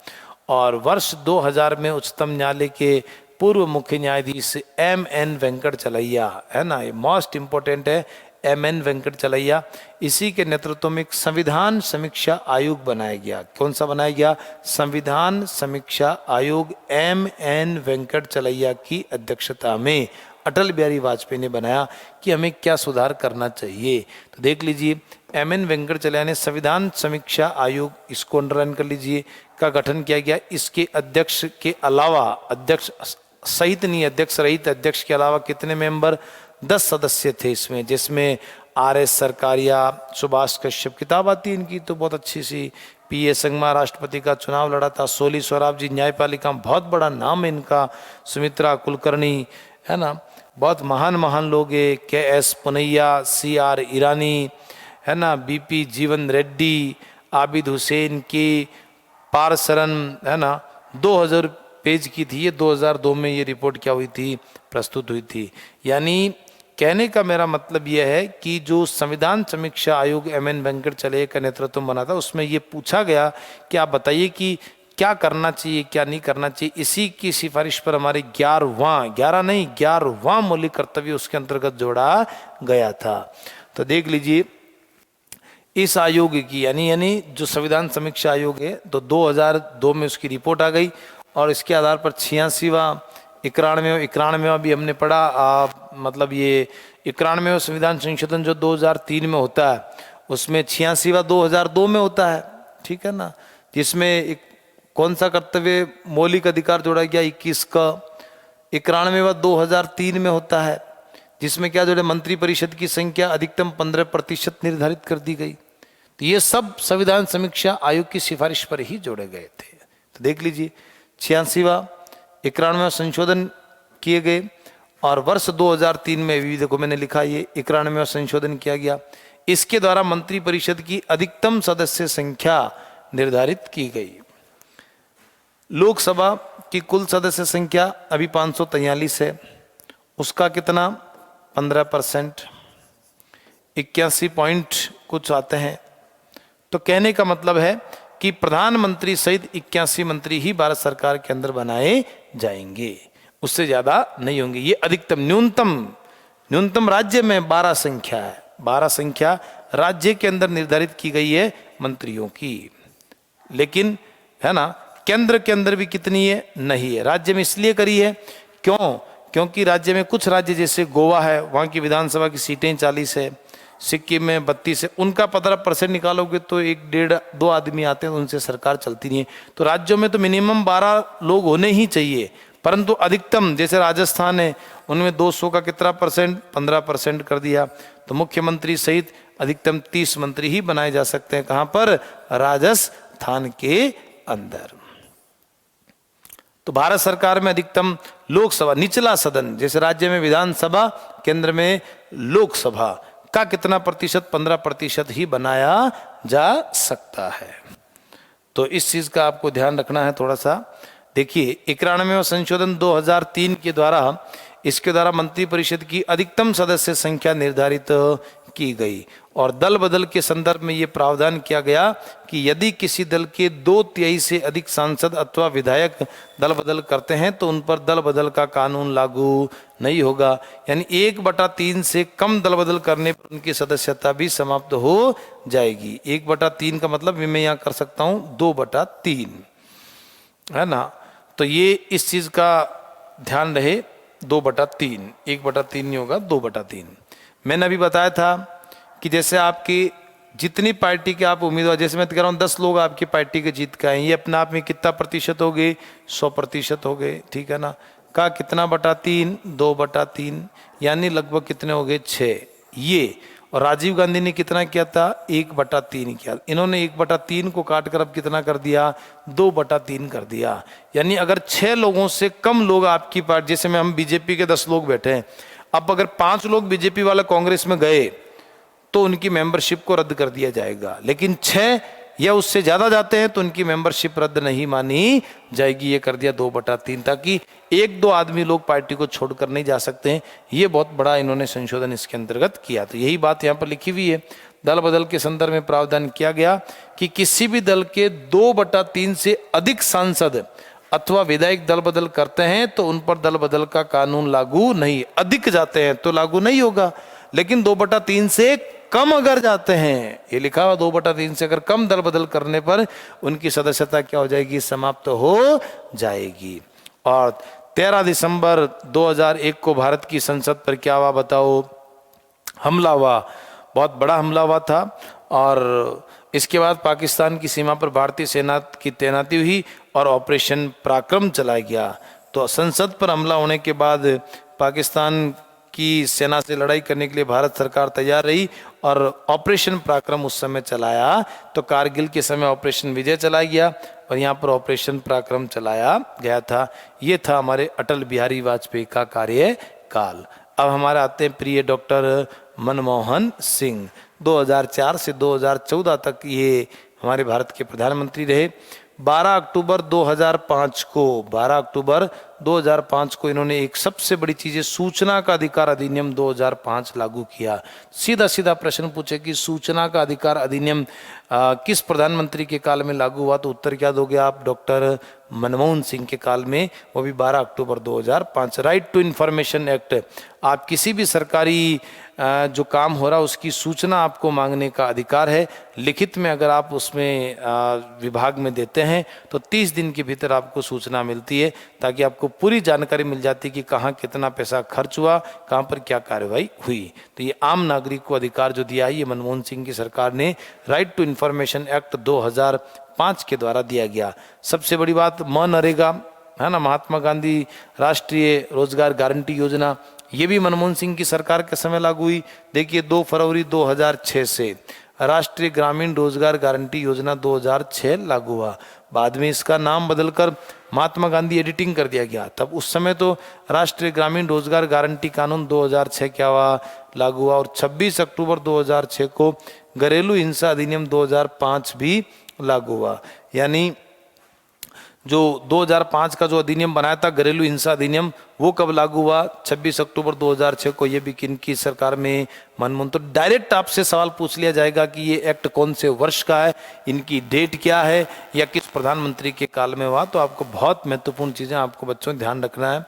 और वर्ष 2000 में उच्चतम न्यायालय के पूर्व मुख्य न्यायाधीश M.N. वेंकटचलैया, है ना, ये मोस्ट इंपॉर्टेंट है, M.N. वेंकटचलैया, इसी के नेतृत्व में एक संविधान समीक्षा आयोग बनाया गया। कौन सा बनाया गया? संविधान समीक्षा आयोग M.N. वेंकटचलैया की अध्यक्षता में अटल बिहारी वाजपेयी ने बनाया कि हमें क्या सुधार करना चाहिए। तो देख लीजिए, M.N. वेंकटचलैया ने संविधान समीक्षा आयोग, इसको अंडरलाइन कर लीजिए, का गठन किया गया। इसके अध्यक्ष के अलावा, अध्यक्ष सहित नहीं, अध्यक्ष रहित, अध्यक्ष के अलावा कितने मेंबर? 10 सदस्य थे इसमें, जिसमें R.S. सरकारिया, सुभाष कश्यप, किताब आती है इनकी तो बहुत अच्छी सी, P.A. संगमा राष्ट्रपति का चुनाव लड़ा था, सोली सोराब जी न्यायपालिका, बहुत बड़ा नाम है इनका, सुमित्रा कुलकर्णी, है ना, बहुत महान महान लोग हैं, KS पुनैया, CR ईरानी, है ना, BP जीवन रेड्डी, आबिद हुसैन की, पारसरन, है ना, 2000 पेज की थी ये, 2002 में ये रिपोर्ट क्या हुई थी, प्रस्तुत हुई थी। यानी कहने का मेरा मतलब यह है कि जो संविधान समीक्षा आयोग MN वेंकटचलैया का नेतृत्व में बना था, उसमें ये पूछा गया कि आप बताइए कि क्या करना चाहिए क्या नहीं करना चाहिए। इसी की सिफारिश पर हमारे 11वां मौलिक कर्तव्य उसके अंतर्गत जोड़ा गया था। तो देख लीजिए इस आयोग की यानी जो संविधान समीक्षा आयोग है, तो 2002 में उसकी रिपोर्ट आ गई और इसके आधार पर 86वां 91वां भी हमने पढ़ा। मतलब ये 91वां संविधान संशोधन जो 2003 में होता है, उसमें 86वां 2002 में होता है, ठीक है ना, जिसमें एक कौन सा कर्तव्य मौलिक अधिकार जोड़ा गया 21 का। 91वां 2003 में होता है, जिसमें क्या जोड़े, मंत्रिपरिषद की संख्या अधिकतम 15% निर्धारित कर दी गई। तो ये सब संविधान समीक्षा आयोग की सिफारिश पर ही जोड़े गए थे। तो देख लीजिए 86वां 91वां संशोधन किए गए और वर्ष 2003 में भी देखो मैंने लिखा ये 91वां संशोधन किया गया। इसके द्वारा मंत्रिपरिषद की अधिकतम सदस्य संख्या निर्धारित की गई। लोकसभा की कुल सदस्य संख्या अभी 543 है, उसका कितना 15%, 81 पॉइंट कुछ आते हैं। तो कहने का मतलब है कि प्रधानमंत्री सहित 81 मंत्री ही भारत सरकार के अंदर बनाए जाएंगे, उससे ज्यादा नहीं होंगे। ये अधिकतम, न्यूनतम राज्य में 12 संख्या है, 12 संख्या राज्य के अंदर निर्धारित की गई है मंत्रियों की। लेकिन है ना, केंद्र के अंदर भी कितनी है, नहीं है। राज्य में इसलिए करी है क्योंकि राज्य में कुछ राज्य जैसे गोवा है, वहाँ की विधानसभा की सीटें 40 है, सिक्किम में 32 है, उनका 15% निकालोगे तो 1-1.5-2 आदमी आते हैं, उनसे सरकार चलती नहीं है। तो राज्यों में तो मिनिमम 12 लोग होने ही चाहिए, परंतु अधिकतम जैसे राजस्थान है, उनमें 200 का कितना परसेंट, 15% कर दिया। तो मुख्यमंत्री सहित अधिकतम 30 मंत्री ही बनाए जा सकते हैं। कहाँ पर, राजस्थान के अंदर। तो भारत सरकार में अधिकतम लोकसभा, निचला सदन जैसे राज्य में विधानसभा, केंद्र में लोकसभा का कितना प्रतिशत, 15% ही बनाया जा सकता है। तो इस चीज का आपको ध्यान रखना है थोड़ा सा। देखिए 91वां संशोधन 2003 के द्वारा, इसके द्वारा मंत्रिपरिषद की अधिकतम सदस्य संख्या निर्धारित की गई और दल बदल के संदर्भ में ये प्रावधान किया गया कि यदि किसी दल के 2/3 से अधिक सांसद अथवा विधायक दल बदल करते हैं तो उन पर दल बदल का कानून लागू नहीं होगा। यानी 1/3 से कम दल बदल करने पर उनकी सदस्यता भी समाप्त हो जाएगी। 1/3 का मतलब मैं यहाँ कर सकता हूँ 2/3, है ना। तो ये इस चीज का ध्यान रहे, 2/3, 1/3 नहीं होगा, 2/3। मैंने अभी बताया था कि जैसे आपकी जितनी पार्टी के आप उम्मीदवार, जैसे मैं कह रहा हूँ 10 लोग आपकी पार्टी के जीत के आए, ये अपने आप में कितना प्रतिशत हो गए, 100% हो गए, ठीक है ना। का कितना बटा 3, 2/3, यानी लगभग कितने हो गए, 6। ये और राजीव गांधी ने कितना किया था, 1/3 किया। इन्होंने 1/3 को काट कर अब कितना कर दिया, 2/3 कर दिया। यानी अगर 6 लोगों से कम लोग आपकी पार्टी, जैसे में हम बीजेपी के 10 लोग बैठे हैं, अब अगर 5 लोग बीजेपी वाले कांग्रेस में गए तो उनकी मेंबरशिप को रद्द कर दिया जाएगा। लेकिन 6 या उससे ज्यादा जाते हैं तो उनकी मेंबरशिप रद्द नहीं मानी जाएगी। ये कर दिया 2/3, ताकि 1-2 आदमी लोग पार्टी को छोड़कर नहीं जा सकते हैं। ये बहुत बड़ा इन्होंने संशोधन इसके अंतर्गत किया। तो यही बात यहाँ पर लिखी हुई है। दल बदल के संदर्भ में प्रावधान किया गया कि किसी भी दल के 2/3 से अधिक सांसद अथवा विधायक दल बदल करते हैं तो उन पर दल बदल का कानून लागू नहीं, अधिक जाते हैं तो लागू नहीं होगा। लेकिन 2/3 से कम अगर जाते हैं, ये लिखा हुआ 2/3 से अगर कम दल बदल करने पर उनकी सदस्यता क्या हो जाएगी, समाप्त हो जाएगी। और 13 दिसंबर 2001 को भारत की संसद पर क्या हुआ बताओ, हमला हुआ, बहुत बड़ा हमला हुआ था। और इसके बाद पाकिस्तान की सीमा पर भारतीय सेना की तैनाती हुई और ऑपरेशन पराक्रम चलाया गया। तो संसद पर हमला होने के बाद पाकिस्तान की सेना से लड़ाई करने के लिए भारत सरकार तैयार रही और ऑपरेशन पराक्रम उस समय चलाया। तो कारगिल के समय ऑपरेशन विजय चलाया गया और यहाँ पर ऑपरेशन पराक्रम चलाया गया था। ये था हमारे अटल बिहारी वाजपेयी का कार्यकाल। अब हमारे आते हैं प्रिय डॉक्टर मनमोहन सिंह। 2004 से 2014 तक ये हमारे भारत के प्रधानमंत्री रहे। 12 अक्टूबर 2005 को इन्होंने एक सबसे बड़ी चीज़ है, सूचना का अधिकार अधिनियम 2005 लागू किया। सीधा सीधा प्रश्न पूछे कि सूचना का अधिकार अधिनियम किस प्रधानमंत्री के काल में लागू हुआ, तो उत्तर क्या दोगे आप? डॉक्टर मनमोहन सिंह के काल में, वो भी 12 अक्टूबर 2005। राइट टू इंफॉर्मेशन एक्ट, आप किसी भी सरकारी जो काम हो रहा है उसकी सूचना आपको मांगने का अधिकार है। लिखित में अगर आप उसमें विभाग में देते हैं तो 30 दिन के भीतर आपको सूचना मिलती है, ताकि आपको पूरी जानकारी मिल जाती है कि कहाँ कितना पैसा खर्च हुआ, कहाँ पर क्या कार्रवाई हुई। तो ये आम नागरिक को अधिकार जो दिया है, ये मनमोहन सिंह की सरकार ने राइट टू इंफॉर्मेशन एक्ट 2005 के द्वारा दिया गया। सबसे बड़ी बात मनरेगा है ना, महात्मा गांधी राष्ट्रीय रोजगार गारंटी योजना, ये भी मनमोहन सिंह की सरकार के समय लागू हुई। देखिए 2 फरवरी 2006 से राष्ट्रीय ग्रामीण रोजगार गारंटी योजना 2006 लागू हुआ। बाद में इसका नाम बदलकर महात्मा गांधी एडिटिंग कर दिया गया। तब उस समय तो राष्ट्रीय ग्रामीण रोजगार गारंटी कानून 2006 क्या हुआ, लागू हुआ। और 26 अक्टूबर 2006 को घरेलू हिंसा अधिनियम 2005 भी लागू हुआ। यानी जो 2005 का जो अधिनियम बनाया था घरेलू हिंसा अधिनियम, वो कब लागू हुआ? 26 अक्टूबर 2006 को। ये भी किनकी सरकार में? मनमोहन। तो डायरेक्ट आपसे सवाल पूछ लिया जाएगा कि ये एक्ट कौन से वर्ष का है, इनकी डेट क्या है, या किस प्रधानमंत्री के काल में हुआ। तो आपको बहुत महत्वपूर्ण चीज़ें आपको बच्चों ध्यान रखना है।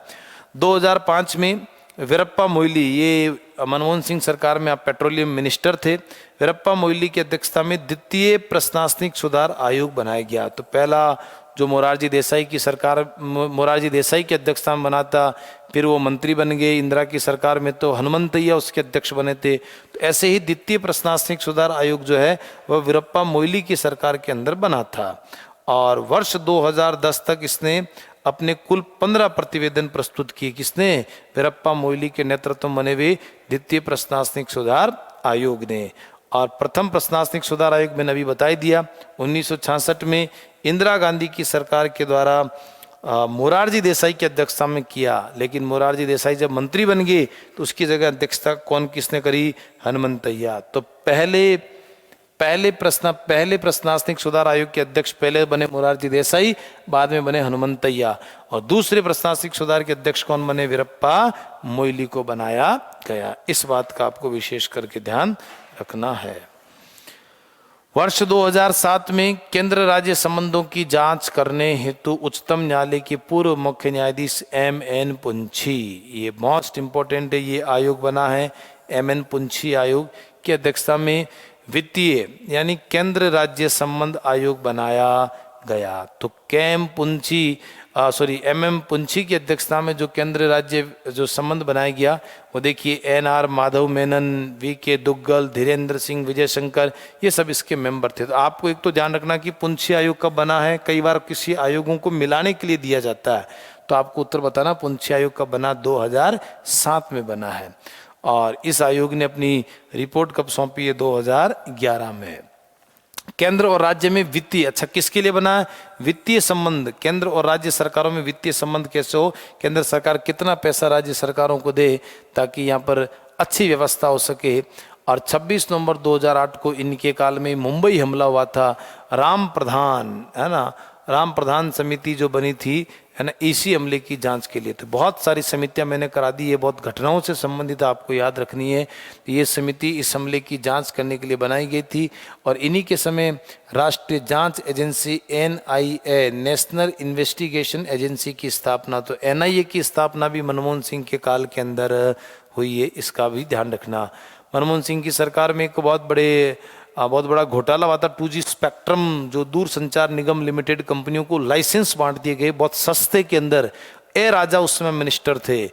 2005 में वीरप्पा मोइली, ये मनमोहन सिंह सरकार में आप पेट्रोलियम मिनिस्टर थे, वीरप्पा मोइली की अध्यक्षता में द्वितीय प्रशासनिक सुधार आयोग बनाया गया। तो पहला जो मोरारजी देसाई की सरकार, मोरारजी देसाई की अध्यक्षता में बना था, फिर वो मंत्री बन गए। इंदिरा की सरकार में तो हनुमंतैया उसके अध्यक्ष बने थे। तो ऐसे ही द्वितीय प्रशासनिक सुधार आयोग जो है वह वीरप्पा मोइली की सरकार के अंदर बना था। और वर्ष 2010 तक इसने अपने कुल 15 प्रतिवेदन प्रस्तुत किए। किसने? वीरप्पा मोइली के नेतृत्व में बने हुए द्वितीय प्रशासनिक सुधार आयोग ने। और प्रथम प्रशासनिक सुधार आयोग मैंने अभी बता ही दिया, 1966 में इंदिरा गांधी की सरकार के द्वारा मोरारजी देसाई की अध्यक्षता में किया। लेकिन मोरारजी देसाई जब मंत्री बन गए तो उसकी जगह अध्यक्षता किसने करी? हनुमंतैया। तो पहले प्रशासनिक सुधार आयोग के अध्यक्ष पहले बने मोरारजी देसाई, बाद में बने हनुमंतैया। और दूसरे प्रशासनिक सुधार के अध्यक्ष कौन बने? वीरप्पा मोइली को बनाया गया। इस बात का आपको विशेष करके ध्यान रखना है। वर्ष 2007 में केंद्र राज्य संबंधों की जांच करने हेतु उच्चतम न्यायालय के पूर्व मुख्य न्यायाधीश M.N. पुंछी, ये मोस्ट इंपॉर्टेंट है, ये आयोग बना है। M.N. पुंछी आयोग की अध्यक्षता में वित्तीय यानी केंद्र राज्य संबंध आयोग बनाया गया। तो M.M. पुंछी की अध्यक्षता में जो केंद्र राज्य जो संबंध बनाया गया, वो देखिए N.R. माधव मेनन, V.K. दुग्गल, धीरेन्द्र सिंह, विजय शंकर, ये सब इसके मेंबर थे। तो आपको एक तो ध्यान रखना कि पुंछी आयोग कब बना है। कई बार किसी आयोगों को मिलाने के लिए दिया जाता है, तो आपको उत्तर बताना पुंछी आयोग कब बना? 2007 में बना है। और इस आयोग ने अपनी रिपोर्ट कब सौंपी है? 2011 में। केंद्र और राज्य में वित्तीय, अच्छा किसके लिए बना है? वित्तीय संबंध। केंद्र और राज्य सरकारों में वित्तीय संबंध कैसे हो, केंद्र सरकार कितना पैसा राज्य सरकारों को दे ताकि यहाँ पर अच्छी व्यवस्था हो सके। और 26 नवंबर 2008 को इनके काल में मुंबई हमला हुआ था। राम प्रधान है ना, राम प्रधान समिति जो बनी थी है ना, इसी हमले की जांच के लिए। तो बहुत सारी समितियां मैंने करा दी है, बहुत घटनाओं से संबंधित आपको याद रखनी है। तो ये समिति इस हमले की जांच करने के लिए बनाई गई थी। और इन्हीं के समय राष्ट्रीय जांच agency NIA, national investigation agency की स्थापना, तो NIA की स्थापना भी मनमोहन सिंह के काल के अंदर हुई है, इसका भी ध्यान रखना। मनमोहन सिंह की सरकार में एक बहुत बड़ा घोटाला हुआ था। 2G स्पेक्ट्रम जो दूरसंचार निगम लिमिटेड कंपनियों को लाइसेंस बांट दिए गए बहुत सस्ते के अंदर। ए राजा उस समय मिनिस्टर थे।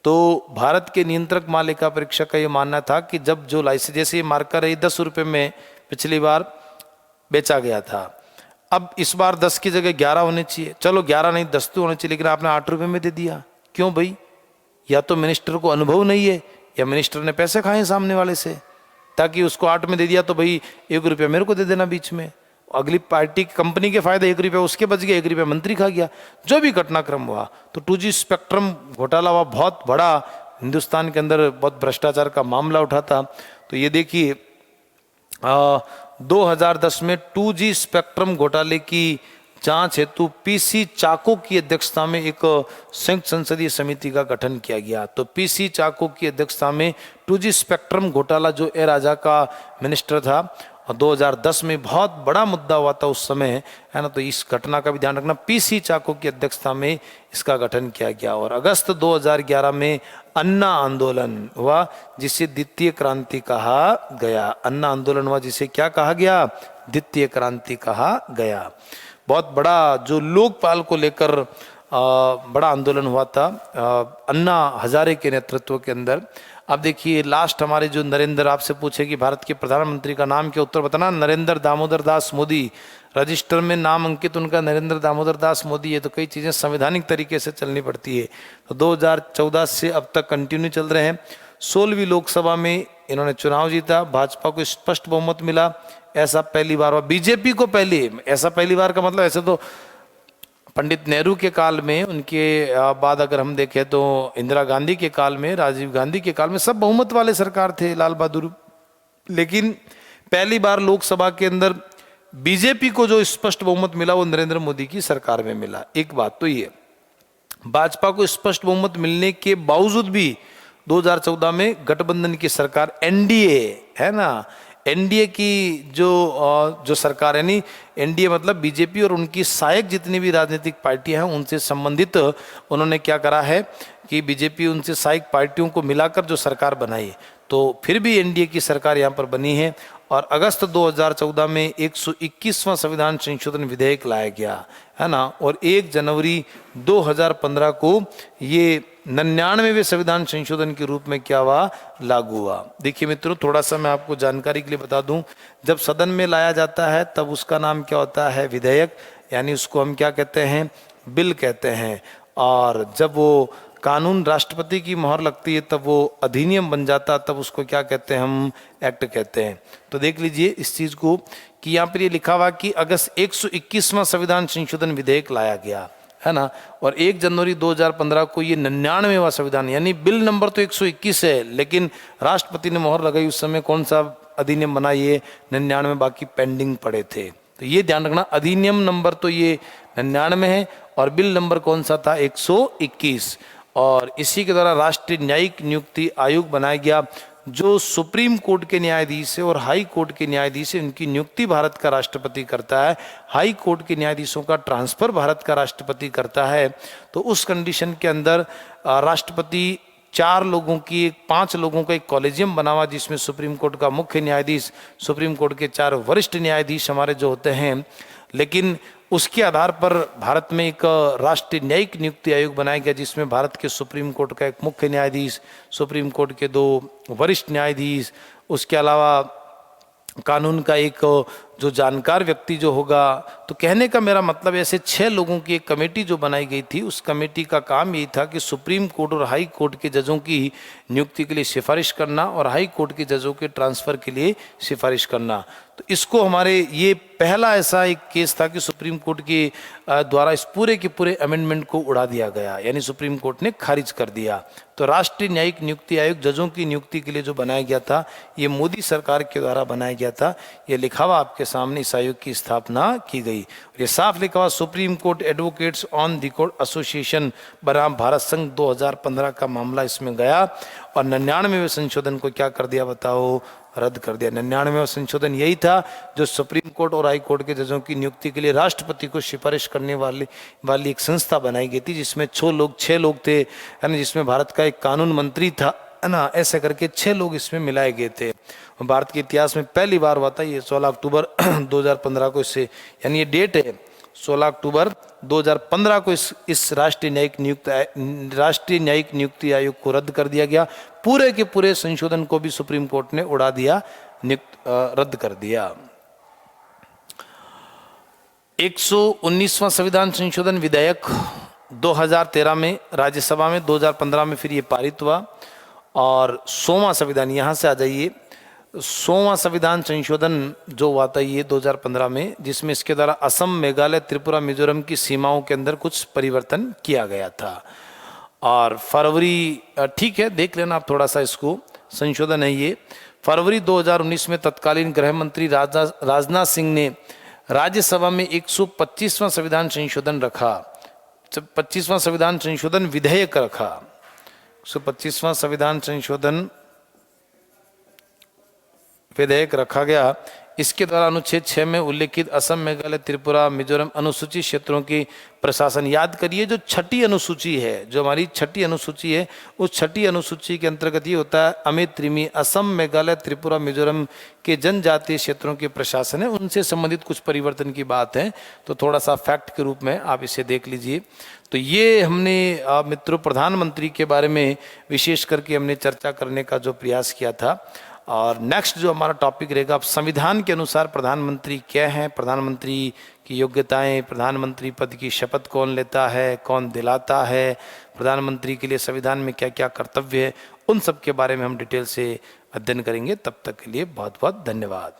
तो भारत के नियंत्रक महालेखा परीक्षक का ये मानना था कि जब जो लाइसेंस, जैसे ये मार्कर है 10 रुपये में पिछली बार बेचा गया था, अब इस बार 10 की जगह 11 होने चाहिए। चलो 11 नहीं 10 तो होने चाहिए, लेकिन आपने 8 रुपये में दे दिया। क्यों भाई? या तो मिनिस्टर को अनुभव नहीं है, या मिनिस्टर ने पैसे खाए सामने वाले से, ताकि उसको 8 में दे दिया तो भाई 1 रुपया मेरे को दे देना बीच में। अगली पार्टी कंपनी के फायदे 1 रुपया उसके बच गया, 1 रुपया मंत्री खा गया। जो भी घटनाक्रम हुआ, तो 2G स्पेक्ट्रम घोटाला हुआ, बहुत बड़ा हिंदुस्तान के अंदर बहुत भ्रष्टाचार का मामला उठा था। तो ये देखिए 2010 में 2G स्पेक्ट्रम घोटाले की जांच हेतु पीसी चाको की अध्यक्षता में एक संयुक्त संसदीय समिति का गठन किया गया। तो पीसी चाको की अध्यक्षता में 2G स्पेक्ट्रम घोटाला जो ए राजा का मिनिस्टर था, और 2010 में बहुत बड़ा मुद्दा हुआ था उस समय, है ना। तो इस घटना का भी ध्यान रखना। पीसी चाको की अध्यक्षता में इसका गठन किया गया। और अगस्त 2011 में अन्ना आंदोलन हुआ, जिसे द्वितीय क्रांति कहा गया। अन्ना आंदोलन हुआ जिसे क्या कहा गया? द्वितीय क्रांति कहा गया। बहुत बड़ा जो लोकपाल को लेकर बड़ा आंदोलन हुआ था अन्ना हजारे के नेतृत्व के अंदर। अब देखिए लास्ट हमारे जो नरेंद्र, आपसे पूछे कि भारत के प्रधानमंत्री का नाम क्या, उत्तर बताना नरेंद्र दामोदर दास मोदी। रजिस्टर में नाम अंकित उनका नरेंद्र दामोदर दास मोदी है। तो कई चीज़ें संवैधानिक तरीके से चलनी पड़ती है। तो 2014 से अब तक कंटिन्यू चल रहे हैं। 16वीं लोकसभा में इन्होंने चुनाव जीता, भाजपा को स्पष्ट बहुमत मिला। ऐसा पहली बार हुआ, बीजेपी को पहले, ऐसा पहली बार का मतलब ऐसे तो पंडित नेहरू के काल में, उनके बाद अगर हम देखें तो इंदिरा गांधी के काल में, राजीव गांधी के काल में सब बहुमत वाले सरकार थे, लाल बहादुर। लेकिन पहली बार लोकसभा के अंदर बीजेपी को जो स्पष्ट बहुमत मिला वो नरेंद्र मोदी की सरकार में मिला। एक बात तो ये, भाजपा को स्पष्ट बहुमत मिलने के बावजूद भी 2014 में गठबंधन की सरकार एनडीए, है ना, एनडीए की जो सरकार है, नहीं एनडीए मतलब बीजेपी और उनकी सहायक जितनी भी राजनीतिक पार्टियां हैं उनसे संबंधित उन्होंने क्या करा है कि बीजेपी उनसे सहायक पार्टियों को मिलाकर जो सरकार बनाई। तो फिर भी एनडीए की सरकार यहाँ पर बनी है। और अगस्त 2014 में 121वां संविधान संशोधन विधेयक लाया गया, है ना। और 1 जनवरी 2015 को ये 99वें संविधान संशोधन के रूप में क्या हुआ? लागू हुआ। देखिए मित्रों, थोड़ा सा मैं आपको जानकारी के लिए बता दूं, जब सदन में लाया जाता है तब उसका नाम क्या होता है? विधेयक, यानी उसको हम क्या कहते हैं? बिल कहते हैं। और जब वो कानून राष्ट्रपति की मोहर लगती है तब वो अधिनियम बन जाता, तब उसको क्या कहते हैं? हम एक्ट कहते हैं। तो देख लीजिए इस चीज को कि यहाँ पर ये लिखा हुआ कि अगस्त 121वां संविधान संशोधन विधेयक लाया गया, है ना। और 1 जनवरी 2015 को ये 99वां संविधान, यानी बिल नंबर तो 121 है, लेकिन राष्ट्रपति ने मोहर लगाई उस समय कौन सा अधिनियम बना? ये 99, बाकी पेंडिंग पड़े थे। तो ये ध्यान रखना, अधिनियम नंबर तो ये 99 है और बिल नंबर कौन सा था? 121। और इसी के द्वारा राष्ट्रीय न्यायिक नियुक्ति आयोग बनाया गया, जो सुप्रीम कोर्ट के न्यायाधीश है और हाई कोर्ट के न्यायाधीश है, उनकी नियुक्ति भारत का राष्ट्रपति करता है। हाई कोर्ट के न्यायाधीशों का ट्रांसफर भारत का राष्ट्रपति करता है। तो उस कंडीशन के अंदर राष्ट्रपति 4 लोगों की 5 लोगों का एक कॉलेजियम बना हुआ, जिसमें सुप्रीम कोर्ट का मुख्य न्यायाधीश, सुप्रीम कोर्ट के 4 वरिष्ठ न्यायाधीश हमारे जो होते हैं। लेकिन उसके आधार पर भारत में एक राष्ट्रीय न्यायिक नियुक्ति आयोग बनाया गया, जिसमें भारत के सुप्रीम कोर्ट का एक मुख्य न्यायाधीश, सुप्रीम कोर्ट के 2 वरिष्ठ न्यायाधीश, उसके अलावा कानून का एक जो जानकार व्यक्ति जो होगा। तो कहने का मेरा मतलब ऐसे 6 लोगों की एक कमेटी जो बनाई गई थी, उस कमेटी का काम यही था कि सुप्रीम कोर्ट और हाई कोर्ट के जजों की नियुक्ति के लिए सिफारिश करना और हाई कोर्ट के जजों के ट्रांसफर के लिए सिफारिश करना। तो इसको हमारे ये पहला ऐसा एक केस था कि सुप्रीम कोर्ट के द्वारा इस पूरे के पूरे अमेंडमेंट को उड़ा दिया गया, यानी सुप्रीम कोर्ट ने खारिज कर दिया। तो राष्ट्रीय न्यायिक नियुक्ति आयोग जजों की नियुक्ति के लिए जो बनाया गया था, ये मोदी सरकार के द्वारा बनाया गया था। ये लिखा हुआ आपके सामने इस आयोग की स्थापना की गई। ये साफ लिखा हुआ supreme court advocates on the court association बनाम भारत संघ 2015 का मामला इसमें गया और 99वें संशोधन को क्या कर दिया बताओ? रद्द कर दिया। 99वां संशोधन यही था जो सुप्रीम कोर्ट और हाई कोर्ट के जजों की नियुक्ति के लिए राष्ट्रपति को सिफारिश करने वाली एक संस्था बनाई गई थी, जिसमें 6 लोग थे, है ना, जिसमें भारत का एक कानून मंत्री था, है ना, ऐसे करके 6 लोग इसमें मिलाए गए थे। भारत के इतिहास में पहली बार हुआ था ये 16 अक्टूबर 2015 को, इससे यानी ये डेट है 16 अक्टूबर 2015 को इस राष्ट्रीय न्यायिक नियुक्ति आयोग को रद्द कर दिया गया। पूरे के पूरे संशोधन को भी सुप्रीम कोर्ट ने उड़ा दिया, रद्द कर दिया। 119वां संविधान संशोधन विधेयक 2013 में राज्यसभा में, 2015 में फिर ये पारित हुआ। और 100वां संविधान, यहाँ से आ जाइए, 100वां संविधान संशोधन जो हुआ था ये 2015 में, जिसमें इसके द्वारा असम, मेघालय, त्रिपुरा, मिजोरम की सीमाओं के अंदर कुछ परिवर्तन किया गया था। और फरवरी, ठीक है देख लेना आप थोड़ा सा, इसको संशोधन है ये। फरवरी 2019 में तत्कालीन गृह मंत्री राजनाथ सिंह ने राज्यसभा में 125वां संविधान संशोधन रखा, 25वां संविधान संशोधन विधेयक रखा, 125वां संविधान संशोधन विधेयक रखा गया। इसके द्वारा अनुच्छेद 6 में उल्लेखित असम, मेघालय, त्रिपुरा, मिजोरम अनुसूचित क्षेत्रों की प्रशासन, याद करिए जो छठी अनुसूची है, जो हमारी छठी अनुसूची है, उस छठी अनुसूची के अंतर्गत ये होता है अमित त्रिमी, असम, मेघालय, त्रिपुरा, मिजोरम के जनजातीय क्षेत्रों के प्रशासन है, उनसे संबंधित कुछ परिवर्तन की बात है। तो थोड़ा सा फैक्ट के रूप में आप इसे देख लीजिए। तो ये हमने मित्रों प्रधानमंत्री के बारे में विशेष करके हमने चर्चा करने का जो प्रयास किया था। और नेक्स्ट जो हमारा टॉपिक रहेगा, अब संविधान के अनुसार प्रधानमंत्री क्या है, प्रधानमंत्री की योग्यताएं, प्रधानमंत्री पद की शपथ कौन लेता है, कौन दिलाता है, प्रधानमंत्री के लिए संविधान में क्या क्या कर्तव्य है, उन सब के बारे में हम डिटेल से अध्ययन करेंगे। तब तक के लिए बहुत बहुत धन्यवाद।